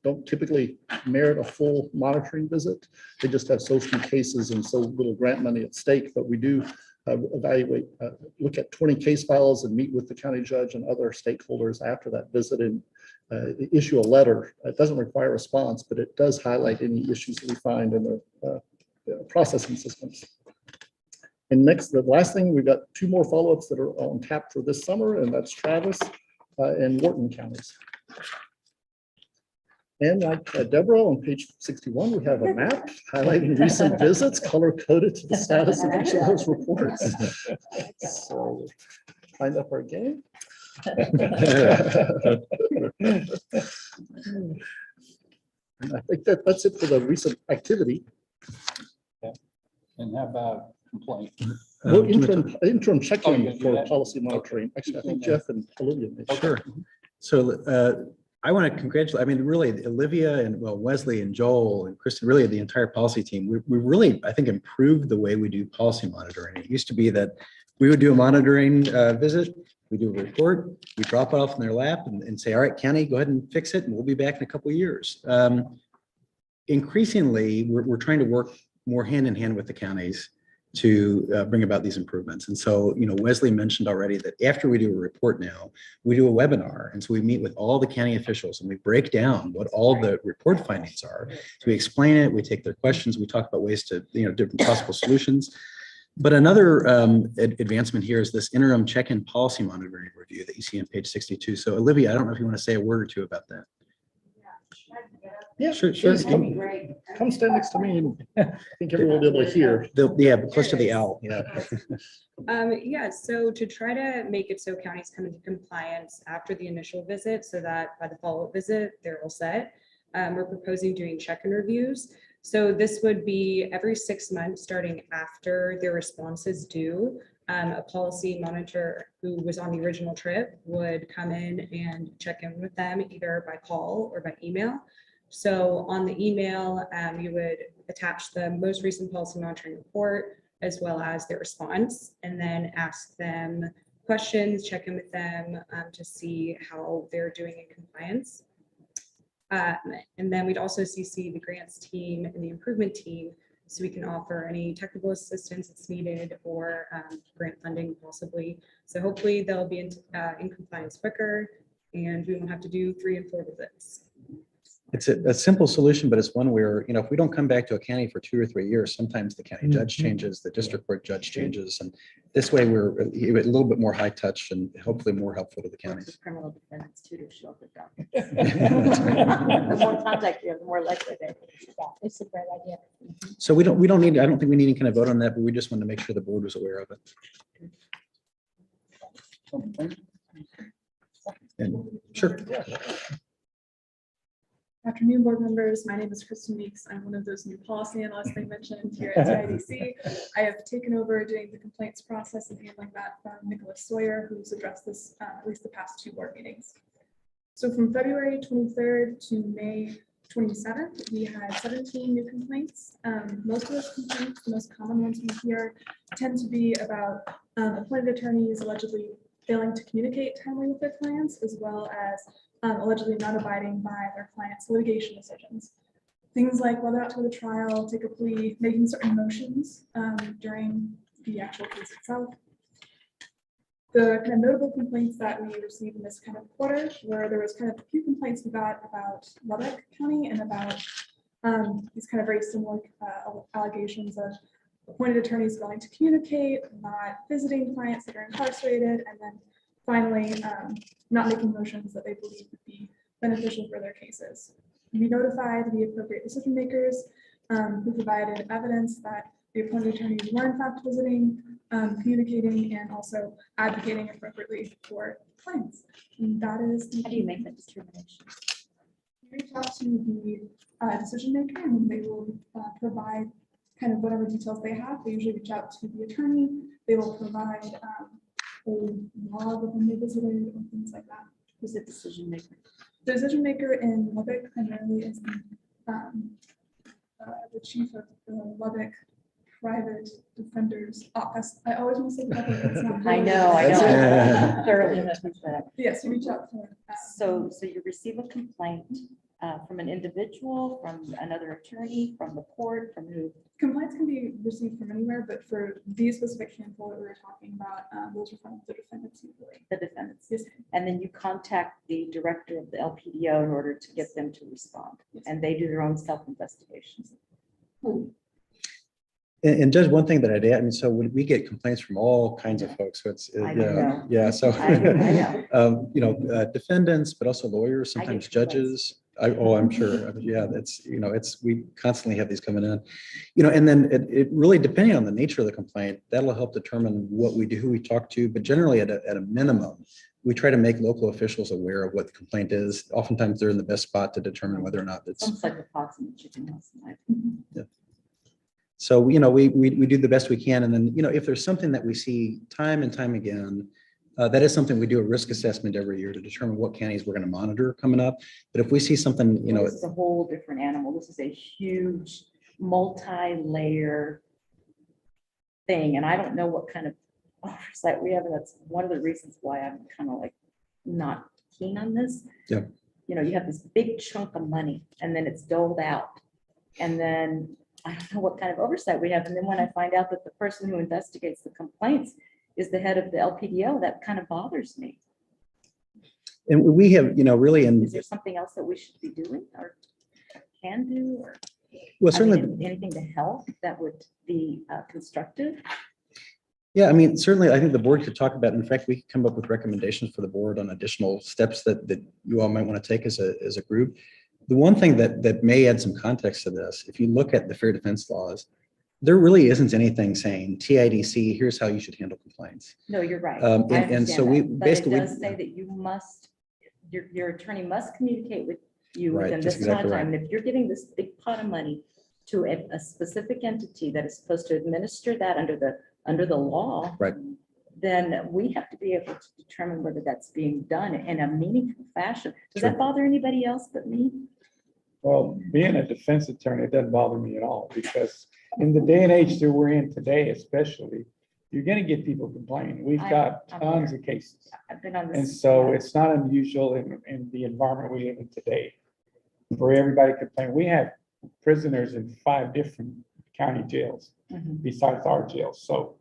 M: don't typically merit a full monitoring visit. They just have so few cases and so little grant money at stake. But we do evaluate, look at 20 case files and meet with the county judge and other stakeholders after that visit and issue a letter. It doesn't require a response, but it does highlight any issues that we find in the processing systems. And next, the last thing, we've got 2 more follow-ups that are on tap for this summer, and that's Travis and Wharton counties. And like Deborah, on page 61, we have a map highlighting recent visits, color coded to the status of each of those reports. So find up our game. And I think that's it for the recent activity.
N: And how about complaint?
M: Well, interim
N: Oh, you're gonna
M: check-in
N: do
M: for
N: that?
M: policy monitoring. Actually, I think Jeff and Olivia. may share.
A: Sure. So I want to congratulate, I mean, really Olivia and well, Wesley and Joel and Kristen, really the entire policy team. We really, I think, improved the way we do policy monitoring. It used to be that we would do a monitoring visit, we do a report, we drop it off in their lap and say, all right, county, go ahead and fix it and we'll be back in a couple of years. Increasingly, we're trying to work more hand in hand with the counties to bring about these improvements. And so, Wesley mentioned already that after we do a report now, we do a webinar. And so we meet with all the county officials and we break down what all the report findings are. So we explain it, we take their questions, we talk about ways to, different possible solutions. But another advancement here is this interim check-in policy monitoring review that you see on page 62. So Olivia, I don't know if you want to say a word or two about that.
M: Yeah,
A: Sure.
M: That'd be great. Come stand next to me and I think everyone will be able to hear.
A: Yeah, but close to the owl, yeah.
P: Yeah, so to try to make it so counties come into compliance after the initial visit so that by the follow-up visit, they're all set. We're proposing doing check-in reviews. So this would be every 6 months, starting after their response is due. A policy monitor who was on the original trip would come in and check in with them either by call or by email. So on the email, you would attach the most recent policy monitoring report as well as their response, and then ask them questions, check in with them to see how they're doing in compliance. And then we'd also CC the grants team and the improvement team so we can offer any technical assistance that's needed or grant funding possibly. So hopefully they'll be in compliance quicker and we won't have to do 3 and 4 visits.
A: It's a simple solution, but it's one where, if we don't come back to a county for 2 or 3 years, sometimes the county judge changes, the district court judge changes. And this way we're a little bit more high touch and hopefully more helpful to the counties.
D: Criminal defendants too to show up at that. The more contact you have, the more likely they.
F: Yeah, it's a great idea.
A: So we don't need, I don't think we need any kind of vote on that, but we just want to make sure the board was aware of it. And sure.
Q: Afternoon, board members. My name is Kristen Meeks. I'm one of those new policy analysts they mentioned here at CIDC. I have taken over doing the complaints process and handling that from Nicholas Sawyer, who's addressed this at least the past 2 board meetings. So from February 23rd to May 27th, we had 17 new complaints. Most of those complaints, the most common ones we hear, tend to be about appointed attorneys allegedly failing to communicate timely with their clients, as well as allegedly not abiding by their clients' litigation decisions. Things like whether or not to go to trial, take a plea, making certain motions during the actual case itself. The kind of notable complaints that we received in this kind of quarter were there was kind of a few complaints we got about Lubbock County and about these kind of very similar allegations of appointed attorneys failing to communicate, not visiting clients that are incarcerated, and then finally, not making motions that they believe would be beneficial for their cases. We notified the appropriate decision makers who provided evidence that the appointed attorneys were in fact visiting, communicating, and also advocating appropriately for clients. And that is.
D: How do you make that determination?
Q: You reach out to the decision maker and they will provide kind of whatever details they have. They usually reach out to the attorney. They will provide a log of when they visited and things like that.
D: Who's the decision maker?
Q: The decision maker in Lubbock primarily is the chief of the Lubbock Private Defender's Office. I always want to say public. It's not
D: I know. Thoroughly.
Q: Yes, you reach out to her.
D: So you receive a complaint from an individual, from another attorney, from the court, from who?
Q: Complaints can be received from anywhere, but for these specific handful that we were talking about, those are from the defendants usually.
D: The defendants.
Q: Yes.
D: And then you contact the director of the LPDO in order to get them to respond. Yes. And they do their own self-investigations.
A: And just one thing that I'd add, so we get complaints from all kinds of folks. So it's, yeah, so,
D: I know.
A: defendants, but also lawyers, sometimes judges. I'm sure. Yeah, that's, we constantly have these coming in. And then it really, depending on the nature of the complaint, that'll help determine what we do, who we talk to, but generally at a minimum, we try to make local officials aware of what the complaint is. Oftentimes they're in the best spot to determine whether or not it's.
D: Almost like the fox and the chicken house.
A: Yeah. So, we do the best we can. And then, if there's something that we see time and time again, that is something we do a risk assessment every year to determine what counties we're going to monitor coming up. But if we see something,
D: This is a whole different animal. This is a huge multi-layer thing. And I don't know what kind of oversight we have. And that's one of the reasons why I'm kind of like not keen on this.
A: Yeah.
D: You have this big chunk of money and then it's doled out. And then I don't know what kind of oversight we have. And then when I find out that the person who investigates the complaints is the head of the LPDO, that kind of bothers me.
A: and we have, really,
D: Is there something else that we should be doing or can do? Or
A: well, certainly.
D: Anything to help that would be constructive?
A: Yeah, certainly, I think the board could talk about, in fact, we could come up with recommendations for the board on additional steps that you all might want to take as a group. The one thing that may add some context to this, if you look at the fair defense laws, there really isn't anything saying TIDC, here's how you should handle complaints.
D: No, you're right.
A: And so we basically.
D: But it does say that you must, your attorney must communicate with you
A: Right,
D: within
A: that's
D: this amount of
A: exactly
D: time. And if you're giving this big pot of money to a specific entity that is supposed to administer that under the law.
A: Right.
D: Then we have to be able to determine whether that's being done in a meaningful fashion. Does
A: Sure.
D: that bother anybody else but me?
R: Well, being a defense attorney, it doesn't bother me at all because in the day and age that we're in today, especially, you're going to get people complaining. We've got
D: I'm
R: tons
D: aware.
R: of cases.
D: I've been on this.
R: And so it's not unusual in the environment we live in today for everybody to complain. We have prisoners in 5 different county jails
D: Mhm.
R: besides our jail. So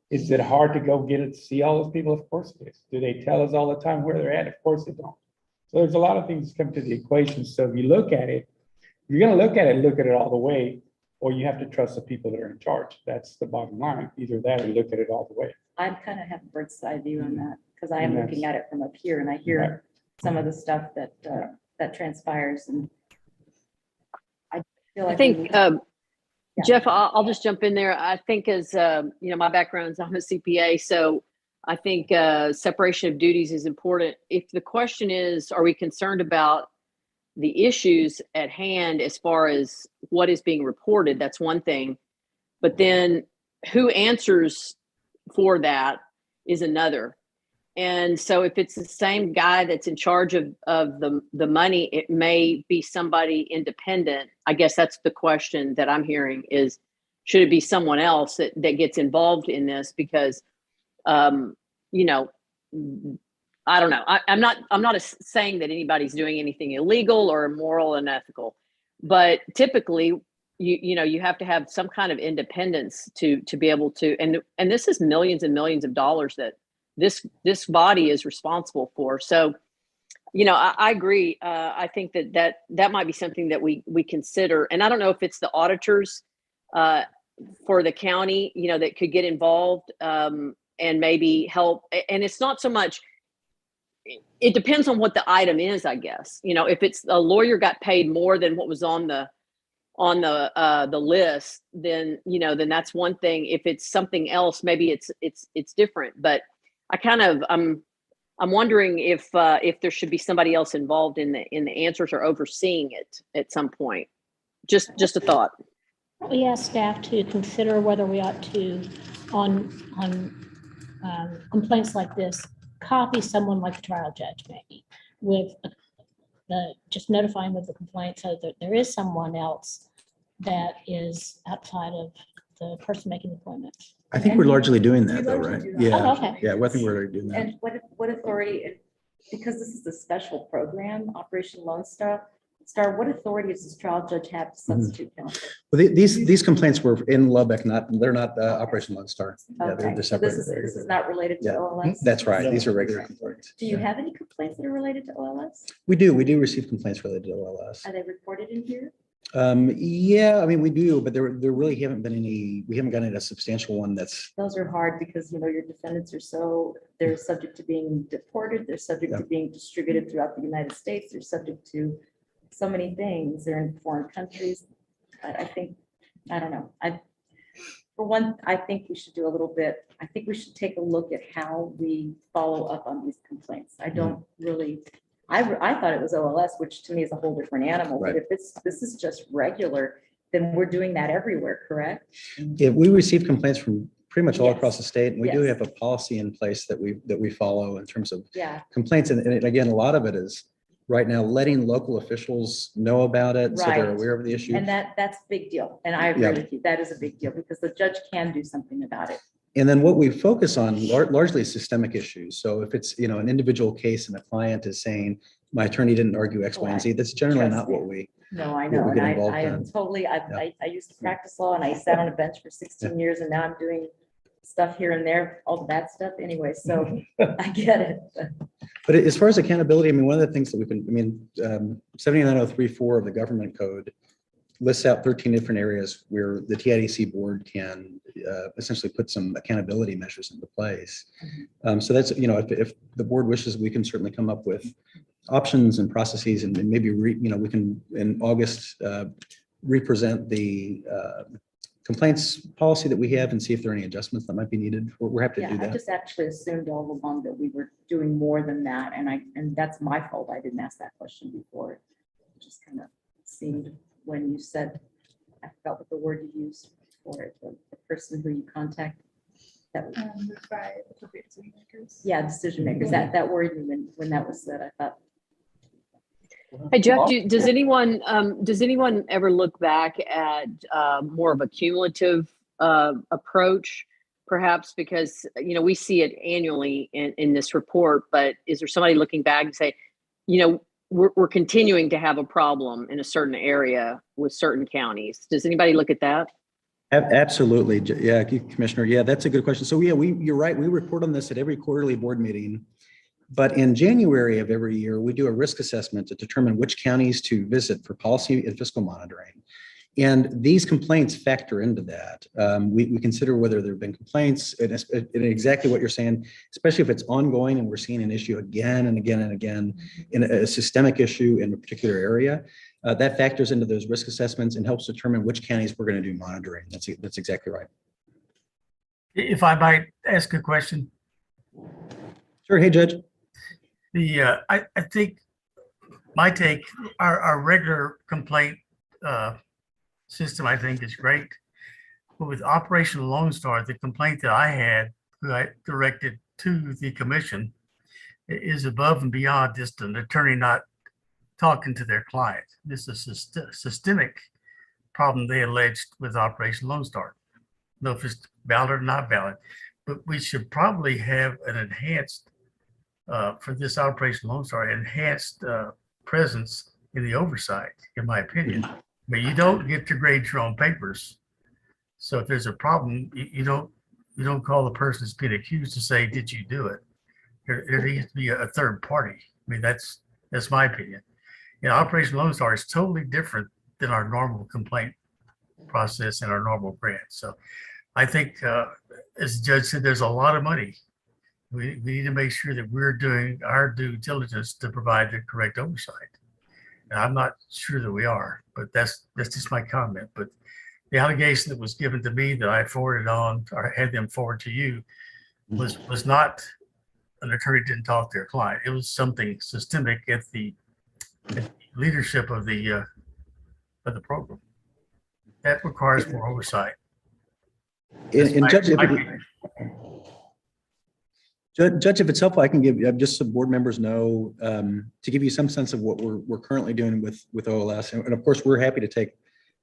R: is it hard to go get it, see all those people? Of course it is. Do they tell us all the time where they're at? Of course they don't. So there's a lot of things come to the equation. So if you look at it, you're going to look at it all the way, or you have to trust the people that are in charge. That's the bottom line. Either that or you look at it all the way.
D: I'm kind of have a bird's eye view on that because I am
R: And
D: looking at it from up here and I hear
R: Right.
D: some of the stuff that transpires and I feel like.
E: I think,
D: Yeah.
E: Jeff, I'll just jump in there. I think as, my background is I'm a CPA, so I think separation of duties is important. If the question is, are we concerned about the issues at hand as far as what is being reported, that's one thing. But then who answers for that is another. And so if it's the same guy that's in charge of the money, it may be somebody independent. I guess that's the question that I'm hearing is, should it be someone else that gets involved in this? Because, I don't know. I'm not saying that anybody's doing anything illegal or immoral and unethical, but typically you have to have some kind of independence to be able to, and this is millions and millions of dollars that this body is responsible for. So, I agree. I think that might be something that we consider. And I don't know if it's the auditors for the county, that could get involved and maybe help. And it's not so much, it depends on what the item is, I guess. If it's a lawyer got paid more than what was on the list, then that's one thing. If it's something else, maybe it's different. But I'm wondering if there should be somebody else involved in the answers or overseeing it at some point. Just a thought.
F: We asked staff to consider whether we ought to, on complaints like this, copy someone like the trial judge maybe with just notifying of the complaint so that there is someone else that is outside of the person making the appointment.
A: I think we're largely doing that though, right?
F: Oh,
A: Yeah,
F: okay.
A: yeah, I think we're already doing that.
D: And what authority, because this is a special program, Operation Lone Star, what authority does this trial judge have to substitute counsel?
A: Well, these complaints were in Lubbock, they're not Operation Lone Star. Yeah,
D: Okay,
A: they're
D: so
A: separate.
D: this is not related to
A: Yeah.
D: OLS?
A: That's right. These are regular complaints.
D: Do you have any complaints that are related to OLS?
A: We do receive complaints related to OLS.
D: Are they reported in here?
A: Yeah, we do, but there really haven't been any, we haven't gotten a substantial one that's.
D: Those are hard because, your defendants they're subject to being deported, they're subject to being distributed throughout the United States, they're subject to so many things. They're in foreign countries. I think, I don't know. For one, I think we should do a little bit, I think we should take a look at how we follow up on these complaints. I don't really, I thought it was OLS, which to me is a whole different animal. But if this is just regular, then we're doing that everywhere, correct?
A: Yeah, we receive complaints from pretty much all
D: Yes.
A: across the state, and we do
D: Yes.
A: have a policy in place that we follow in terms of
D: Yeah.
A: complaints. And again, a lot of it is right now letting local officials know about it, so they're
D: Right.
A: aware of the issue.
D: And that's a big deal. And I agree
A: Yeah.
D: with you. That is a big deal because the judge can do something about it.
A: And then what we focus on largely is systemic issues. So if it's, an individual case and a client is saying, my attorney didn't argue X, Y, and Z, that's generally
D: Trust
A: not
D: me.
A: what we.
D: No, I
A: what
D: know.
A: we
D: And
A: get
D: I
A: involved
D: am
A: in.
D: totally,
A: Yeah.
D: I used to practice law and I sat on a bench for 16 years and now I'm doing stuff here and there, all the bad stuff anyway. So I get it.
A: But as far as accountability, I mean, one of the things that we've been, 79034 of the government code lists out 13 different areas where the TIDC board can essentially put some accountability measures into place. So that's, if the board wishes, we can certainly come up with options and processes, and maybe, we can in August represent the complaints policy that we have and see if there are any adjustments that might be needed. We're happy to do
D: Yeah, I
A: that.
D: just actually assumed all along that we were doing more than that. And that's my fault. I didn't ask that question before. It just kind of seemed when you said, I forgot what the word you used for it, the person who you contact. That was,
Q: Moved by appropriate decision makers.
D: yeah, decision makers. That worried me when that was said. I thought,
E: Hey, Jeff, does anyone ever look back at more of a cumulative approach, perhaps because, we see it annually in this report, but is there somebody looking back and say, we're continuing to have a problem in a certain area with certain counties? Does anybody look at that?
A: Absolutely. Yeah, Commissioner. Yeah, that's a good question. So yeah, you're right. We report on this at every quarterly board meeting. But in January of every year, we do a risk assessment to determine which counties to visit for policy and fiscal monitoring. And these complaints factor into that. We consider whether there have been complaints and exactly what you're saying, especially if it's ongoing and we're seeing an issue again and again and again in a systemic issue in a particular area. That factors into those risk assessments and helps determine which counties we're going to do monitoring. That's exactly right.
K: If I might ask a question.
A: Sure. Hey, Judge.
K: I think my take, our regular complaint system, I think is great. But with Operation Lone Star, the complaint that I had, who I directed to the commission, is above and beyond just an attorney not talking to their client. This is a systemic problem they alleged with Operation Lone Star. I don't know if it's valid or not valid, but we should probably have an enhanced for this Operation Lone Star, enhanced presence in the oversight, in my opinion. But you don't get to grade your own papers. So if there's a problem, you don't call the person that's being accused to say, did you do it? There needs to be a third party. I mean, that's my opinion. Operation Lone Star is totally different than our normal complaint process and our normal grant. So I think, as the judge said, there's a lot of money. We need to make sure that we're doing our due diligence to provide the correct oversight. And I'm not sure that we are, but that's just my comment. But the allegation that was given to me that I forwarded on or had them forward to you was not an attorney didn't talk to their client. It was something systemic at the leadership of the program. That requires more oversight.
A: And Judge, if it's helpful, I can give just so board members know to give you some sense of what we're currently doing with OLS. And of course, we're happy to take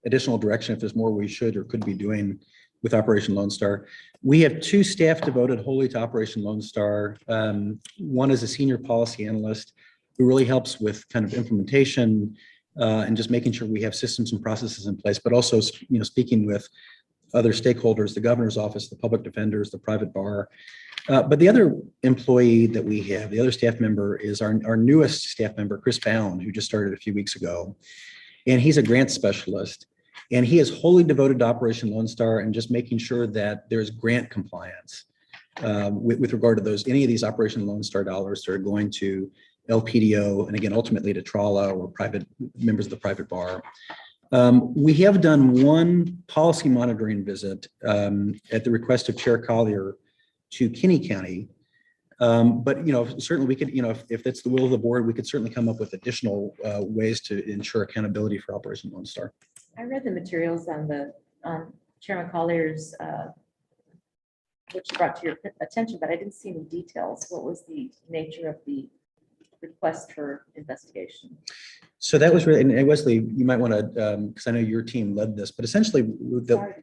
A: additional direction if there's more we should or could be doing with Operation Lone Star. We have 2 staff devoted wholly to Operation Lone Star. One is a senior policy analyst who really helps with kind of implementation and just making sure we have systems and processes in place, but also speaking with other stakeholders, the governor's office, the public defenders, the private bar. But the other employee that we have, the other staff member, is our newest staff member, Chris Bowen, who just started a few weeks ago. And he's a grant specialist. And he is wholly devoted to Operation Lone Star and just making sure that there's grant compliance with regard to any of these Operation Lone Star dollars that are going to LPDO, and again, ultimately to TRALA or private members of the private bar. We have done one policy monitoring visit at the request of Chair Collier to Kinney County. But, certainly we could, if that's the will of the board, we could certainly come up with additional ways to ensure accountability for Operation Lone Star.
D: I read the materials on the Chairman Collier's, which brought to your attention, but I didn't see any details. What was the nature of the request for investigation?
A: So that was really, and Wesley, you might want to, because I know your team led this, but essentially the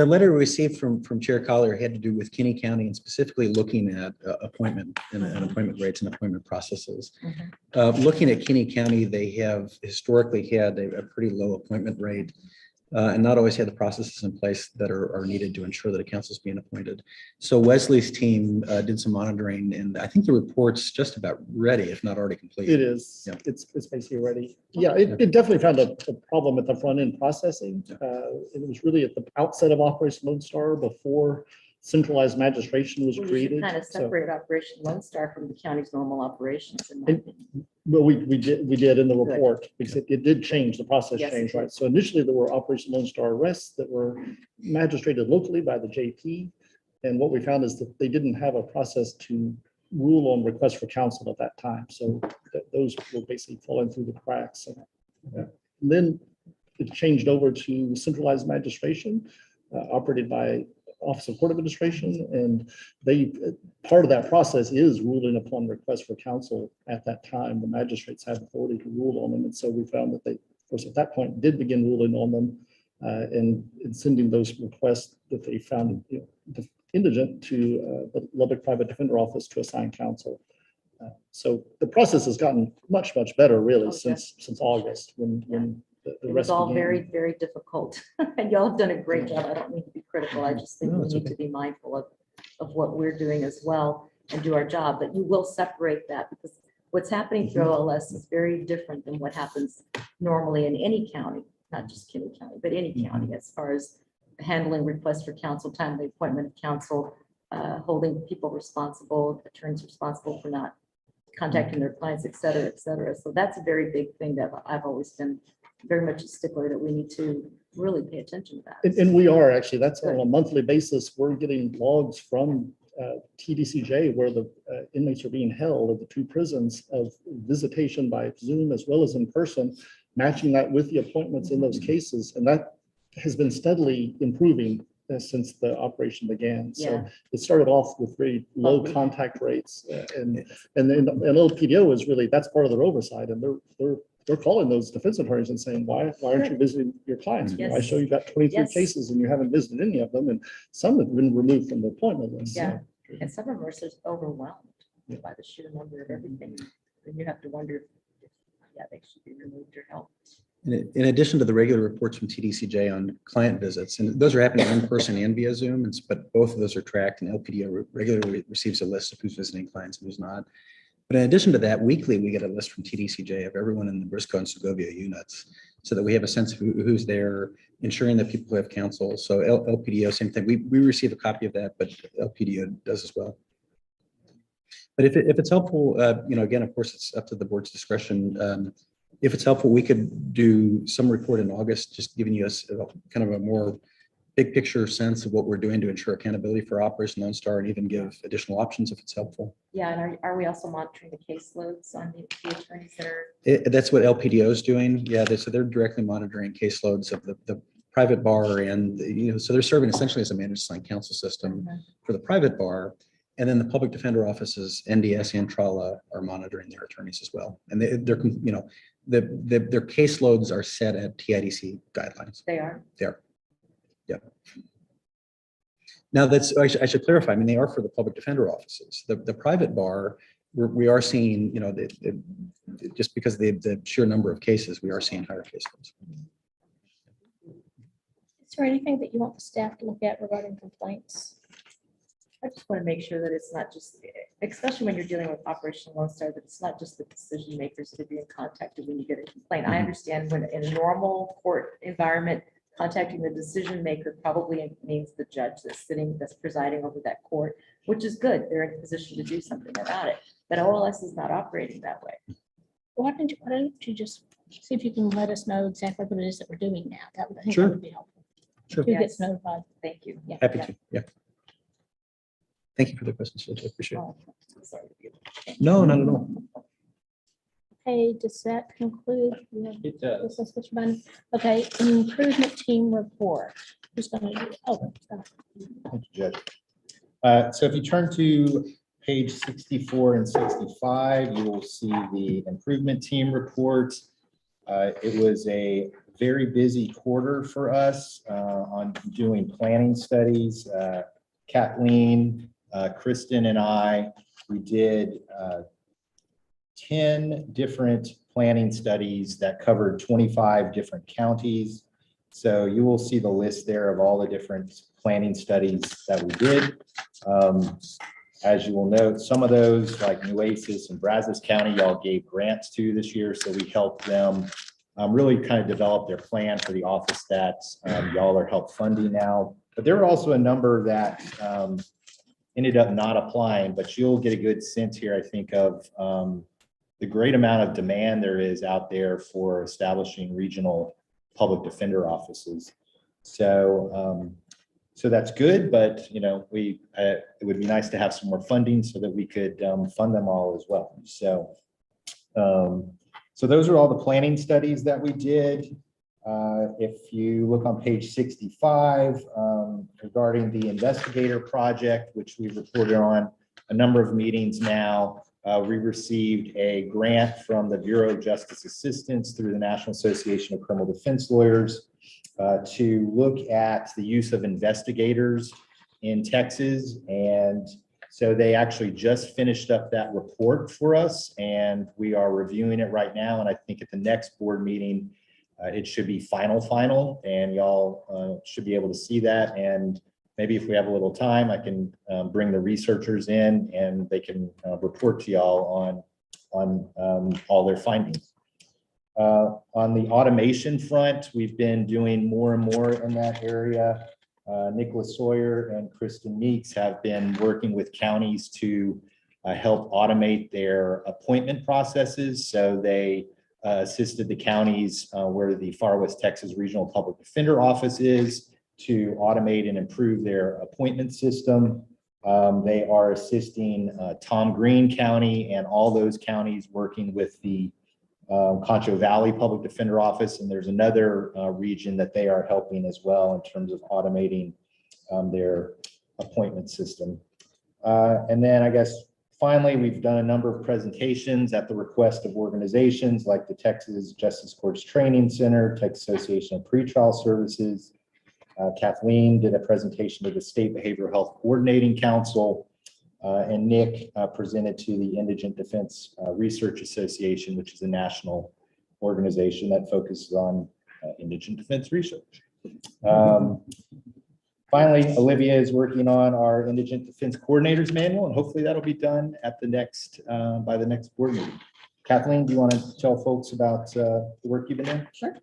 A: letter we received from Chair Collier had to do with Kinney County and specifically looking at appointment and appointment rates and appointment processes. Looking at Kinney County, they have historically had a pretty low appointment rate. And not always had the processes in place that are needed to ensure that a council is being appointed. So Wesley's team did some monitoring, and I think the report's just about ready, if not already complete.
M: It is.
A: Yeah.
M: It's basically ready. Yeah, it definitely found a problem at the front end processing. It was really at the outset of Operation Lone Star before centralized magistration was
D: Well, you should
M: created.
D: kind of
M: So-
D: separate Operation Lone Star from the county's normal operations. In my opinion.
M: Well, we did in the report, because it did change, the process
D: Yes, it
M: changed,
D: did.
M: right? So initially there were Operation Lone Star arrests that were magistrated locally by the JP. And what we found is that they didn't have a process to rule on requests for counsel at that time. So those were basically falling through the cracks. And then it changed over to centralized magistration, operated by Office of Court Administration, and part of that process is ruling upon requests for counsel at that time. The magistrates have authority to rule on them, and so we found that they, of course, at that point did begin ruling on them and sending those requests that they found indigent to the Lubbock Private Defender Office to assign counsel. So the process has gotten much better, really, since August when the
D: It was
M: rest
D: all
M: began.
D: very, very difficult. And y'all have done a great job. I don't mean to be critical. I just think
M: No,
D: we
M: it's
D: need
M: okay.
D: to be mindful of what we're doing as well and do our job. But you will separate that, because what's happening through OLS is very different than what happens normally in any county, not just Kinney County, but any county, as far as handling requests for counsel, timely appointment of counsel, holding people responsible, attorneys responsible for not contacting their clients, et cetera, et cetera. So that's a very big thing that I've always been very much a stickler, that we need to really pay attention to that.
M: And we are actually, that's on a monthly basis. We're getting logs from TDCJ where the inmates are being held at the two prisons of visitation by Zoom as well as in person, matching that with the appointments in those cases. And that has been steadily improving since the operation began. So
D: Yeah.
M: it started off with very low contact rates and then LPDO is really, that's part of their oversight, and they're calling those defense attorneys and saying, why aren't you visiting your clients? Why
D: Yes.
M: show you've got 23
D: Yes.
M: cases and you haven't visited any of them? And some have been removed from the appointment list.
D: Yeah, and some of them are just overwhelmed by the sheer number of everything. And you have to wonder, if they should be removed or helped.
A: In addition to the regular reports from TDCJ on client visits, and those are happening in person and via Zoom, but both of those are tracked, and LPDO regularly receives a list of who's visiting clients and who's not. But in addition to that, weekly, we get a list from TDCJ of everyone in the Briscoe and Segovia units, so that we have a sense of who's there, ensuring that people have counsel. So LPDO, same thing. We receive a copy of that, but LPDO does as well. But if it's helpful, again, of course, it's up to the board's discretion. If it's helpful, we could do some report in August, just giving you kind of a more big picture sense of what we're doing to ensure accountability for Operation Lone Star, and even give additional options if it's helpful.
D: Yeah, and are we also monitoring the caseloads on the attorneys that are?
A: That's what LPDO is doing. Yeah, so they're directly monitoring caseloads of the private bar, and so they're serving essentially as a managed assigned counsel system for the private bar. And then the public defender offices, NDS and TRALA, are monitoring their attorneys as well. And their caseloads are set at TIDC guidelines.
D: They are?
A: They are. Yep. Now I should clarify, I mean, they are for the public defender offices. The private bar, we are seeing, just because of the sheer number of cases, we are seeing higher caseloads.
F: Is there anything that you want the staff to look at regarding complaints?
D: I just want to make sure that it's not just, especially when you're dealing with Operation Lone Star, that it's not just the decision makers that are being contacted when you get a complaint. I understand when in a normal court environment, contacting the decision maker probably means the judge that's presiding over that court, which is good. They're in a position to do something about it. But OLS is not operating that way.
F: Why don't you just see if you can let us know exactly what it is that we're doing now? I think that
A: Sure.
F: would be helpful.
A: Sure.
F: Who
D: Yes.
F: gets notified?
D: Thank you. Yeah.
A: Happy
D: Yeah.
A: to, yeah. Thank you for the questions, Judge. I appreciate
D: Oh, sorry.
A: it. No, not at all.
F: Okay, does that conclude?
N: It does.
F: This is what you're running? Okay, improvement team report. Who's gonna do? Oh,
S: Thank you, Judge. So if you turn to page 64 and 65, you will see the improvement team report. It was a very busy quarter for us on doing planning studies. Kathleen, Kristen, and I, we did 10 different planning studies that covered 25 different counties. So you will see the list there of all the different planning studies that we did. As you will note, some of those, like Nueces and Brazos County, y'all gave grants to this year, so we helped them really kind of develop their plan for the office that y'all are help funding now. But there were also a number that ended up not applying, but you'll get a good sense here, I think, of the great amount of demand there is out there for establishing regional public defender offices. So, so that's good, but you know, it would be nice to have some more funding so that we could fund them all as well. So, so those are all the planning studies that we did. If you look on page 65 regarding the investigator project, which we've reported on a number of meetings now, we received a grant from the Bureau of Justice Assistance through the National Association of Criminal Defense Lawyers to look at the use of investigators in Texas. And so they actually just finished up that report for us, and we are reviewing it right now. And I think at the next board meeting, it should be final, and y'all should be able to see that. And maybe if we have a little time, I can bring the researchers in and they can report to y'all on all their findings. On the automation front, we've been doing more and more in that area. Nicholas Sawyer and Kristen Meeks have been working with counties to help automate their appointment processes. So they assisted the counties where the Far West Texas Regional Public Defender Office is to automate and improve their appointment system. They are assisting Tom Green County and all those counties working with the Concho Valley Public Defender Office. And there's another region that they are helping as well in terms of automating their appointment system. And then I guess finally, we've done a number of presentations at the request of organizations like the Texas Justice Courts Training Center, Texas Association of Pretrial Services. Kathleen did a presentation to the State Behavioral Health Coordinating Council, and Nick presented to the Indigent Defense Research Association, which is a national organization that focuses on indigent defense research. Finally, Olivia is working on our Indigent Defense Coordinators Manual, and hopefully that'll be done at the next by the next board meeting. Kathleen, do you want to tell folks about the work you've been doing?
T: Sure.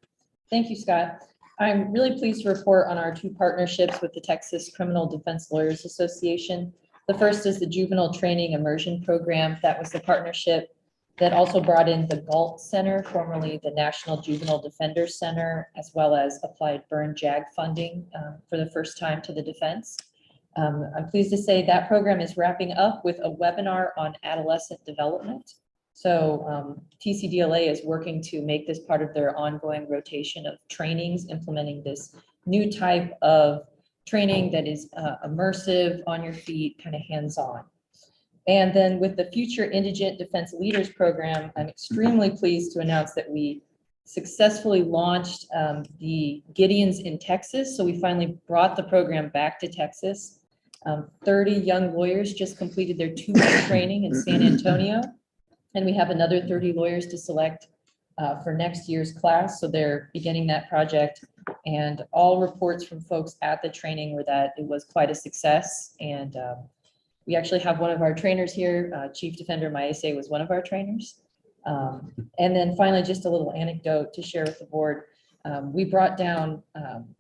T: Thank you, Scott. I'm really pleased to report on our 2 partnerships with the Texas Criminal Defense Lawyers Association. The first is the Juvenile Training Immersion Program. That was the partnership that also brought in the GALT Center, formerly the National Juvenile Defender Center, as well as applied Burn JAG funding for the first time to the defense. I'm pleased to say that program is wrapping up with a webinar on adolescent development. So TCDLA is working to make this part of their ongoing rotation of trainings, implementing this new type of training that is immersive, on your feet, kind of hands-on. And then with the Future Indigent Defense Leaders Program, I'm extremely pleased to announce that we successfully launched the Gideons in Texas. So we finally brought the program back to Texas. 30 young lawyers just completed their 2-week training in San Antonio. And we have another 30 lawyers to select for next year's class. So they're beginning that project. And all reports from folks at the training were that it was quite a success. And we actually have one of our trainers here, Chief Defender Maese was one of our trainers. And then finally, just a little anecdote to share with the board. We brought down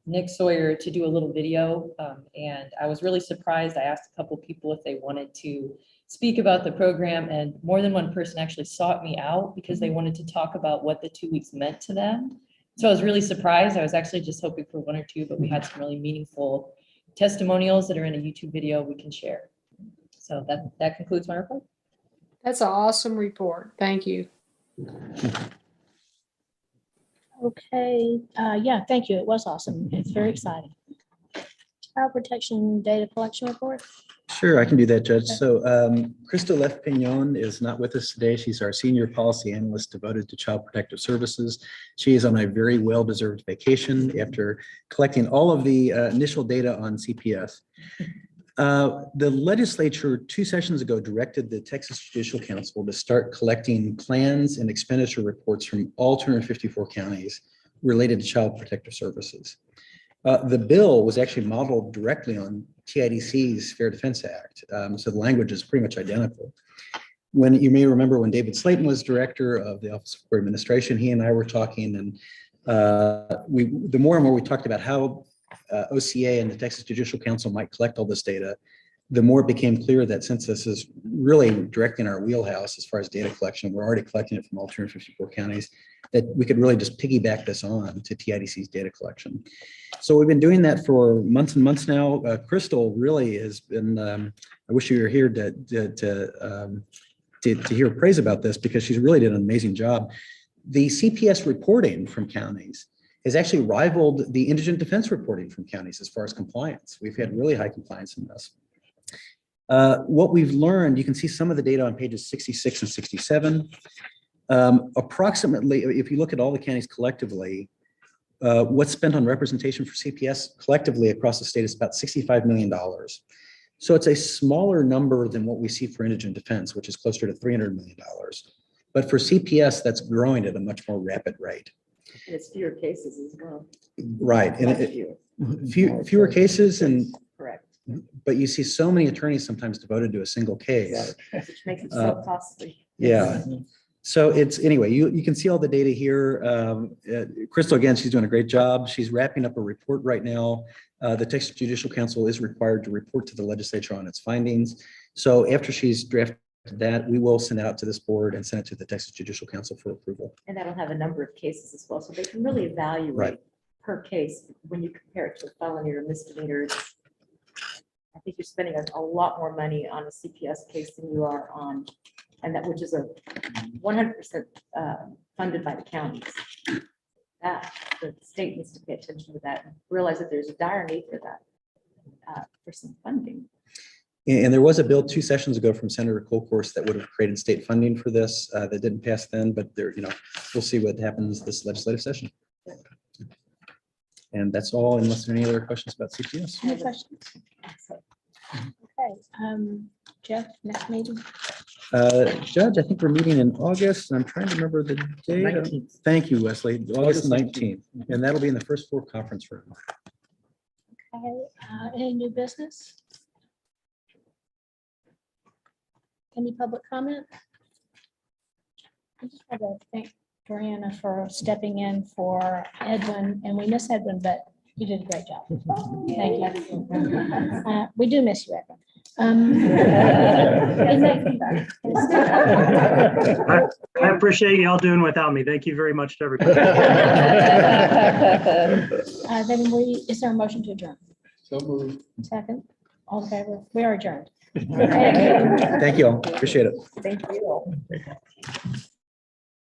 T: Nick Sawyer to do a little video, and I was really surprised. I asked a couple people if they wanted to speak about the program, and more than one person actually sought me out because they wanted to talk about what the 2 weeks meant to them. So I was really surprised. I was actually just hoping for one or two, but we had some really meaningful testimonials that are in a YouTube video we can share. So that concludes my report.
H: That's an awesome report. Thank you.
F: Okay, yeah, thank you. It was awesome. It's very exciting. Child protection data collection report.
A: Sure, I can do that, Judge. So Crystal Left-Pignon is not with us today. She's our senior policy analyst devoted to child protective services. She is on a very well-deserved vacation after collecting all of the initial data on CPS. The legislature 2 sessions ago directed the Texas Judicial Council to start collecting plans and expenditure reports from all 254 counties related to child protective services. The bill was actually modeled directly on TIDC's Fair Defense Act. So the language is pretty much identical. When you may remember when David Slayton was director of the Office of Court Administration, he and I were talking, and the more and more we talked about how OCA and the Texas Judicial Council might collect all this data, the more it became clear that since this is really directly in our wheelhouse as far as data collection, we're already collecting it from all 254 counties, that we could really just piggyback this on to TIDC's data collection. So we've been doing that for months and months now. Crystal really has been, I wish you were here to hear praise about this, because she's really did an amazing job. The CPS reporting from counties has actually rivaled the indigent defense reporting from counties as far as compliance. We've had really high compliance in this. What we've learned, you can see some of the data on pages 66 and 67. Approximately, if you look at all the counties collectively, what's spent on representation for CPS collectively across the state is about $65 million. So it's a smaller number than what we see for indigent defense, which is closer to $300 million. But for CPS, that's growing at a much more rapid rate.
D: And it's fewer cases as well.
A: Right. And fewer cases, and
D: Correct.
A: but you see so many attorneys sometimes devoted to a single case.
D: Which makes it so costly.
A: Yeah. So it's, anyway, you can see all the data here. Crystal, again, she's doing a great job. She's wrapping up a report right now. The Texas Judicial Council is required to report to the legislature on its findings. So after she's drafted that, we will send it out to this board and send it to the Texas Judicial Council for approval.
D: And that'll have a number of cases as well, so they can really evaluate
A: Right.
D: per case when you compare it to a felony or misdemeanor. I think you're spending a lot more money on a CPS case than you are on, and that, which is a 100% funded by the counties. That the state needs to pay attention to that and realize that there's a dire need for that, for some funding.
A: And there was a bill 2 sessions ago from Senator Colcourse that would have created state funding for this. That didn't pass then, but there, we'll see what happens this legislative session. And that's all, unless there are any other questions about CPS.
F: Any questions? Okay, Jeff, next meeting.
A: Judge, I think we're meeting in August, and I'm trying to remember the date.
D: 19th.
A: Thank you, Wesley. August 19th, and that'll be in the first floor conference room.
F: Okay, any new business? Any public comment? I just want to thank Brianna for stepping in for Edwin, and we miss Edwin, but you did a great job. Thank you. We do miss you, Edwin. He may come back.
U: I appreciate y'all doing without me. Thank you very much to everybody.
F: Then is there a motion to adjourn?
N: So moved.
F: Second, all in favor? We are adjourned.
A: Thank you all. Appreciate it.
D: Thank you.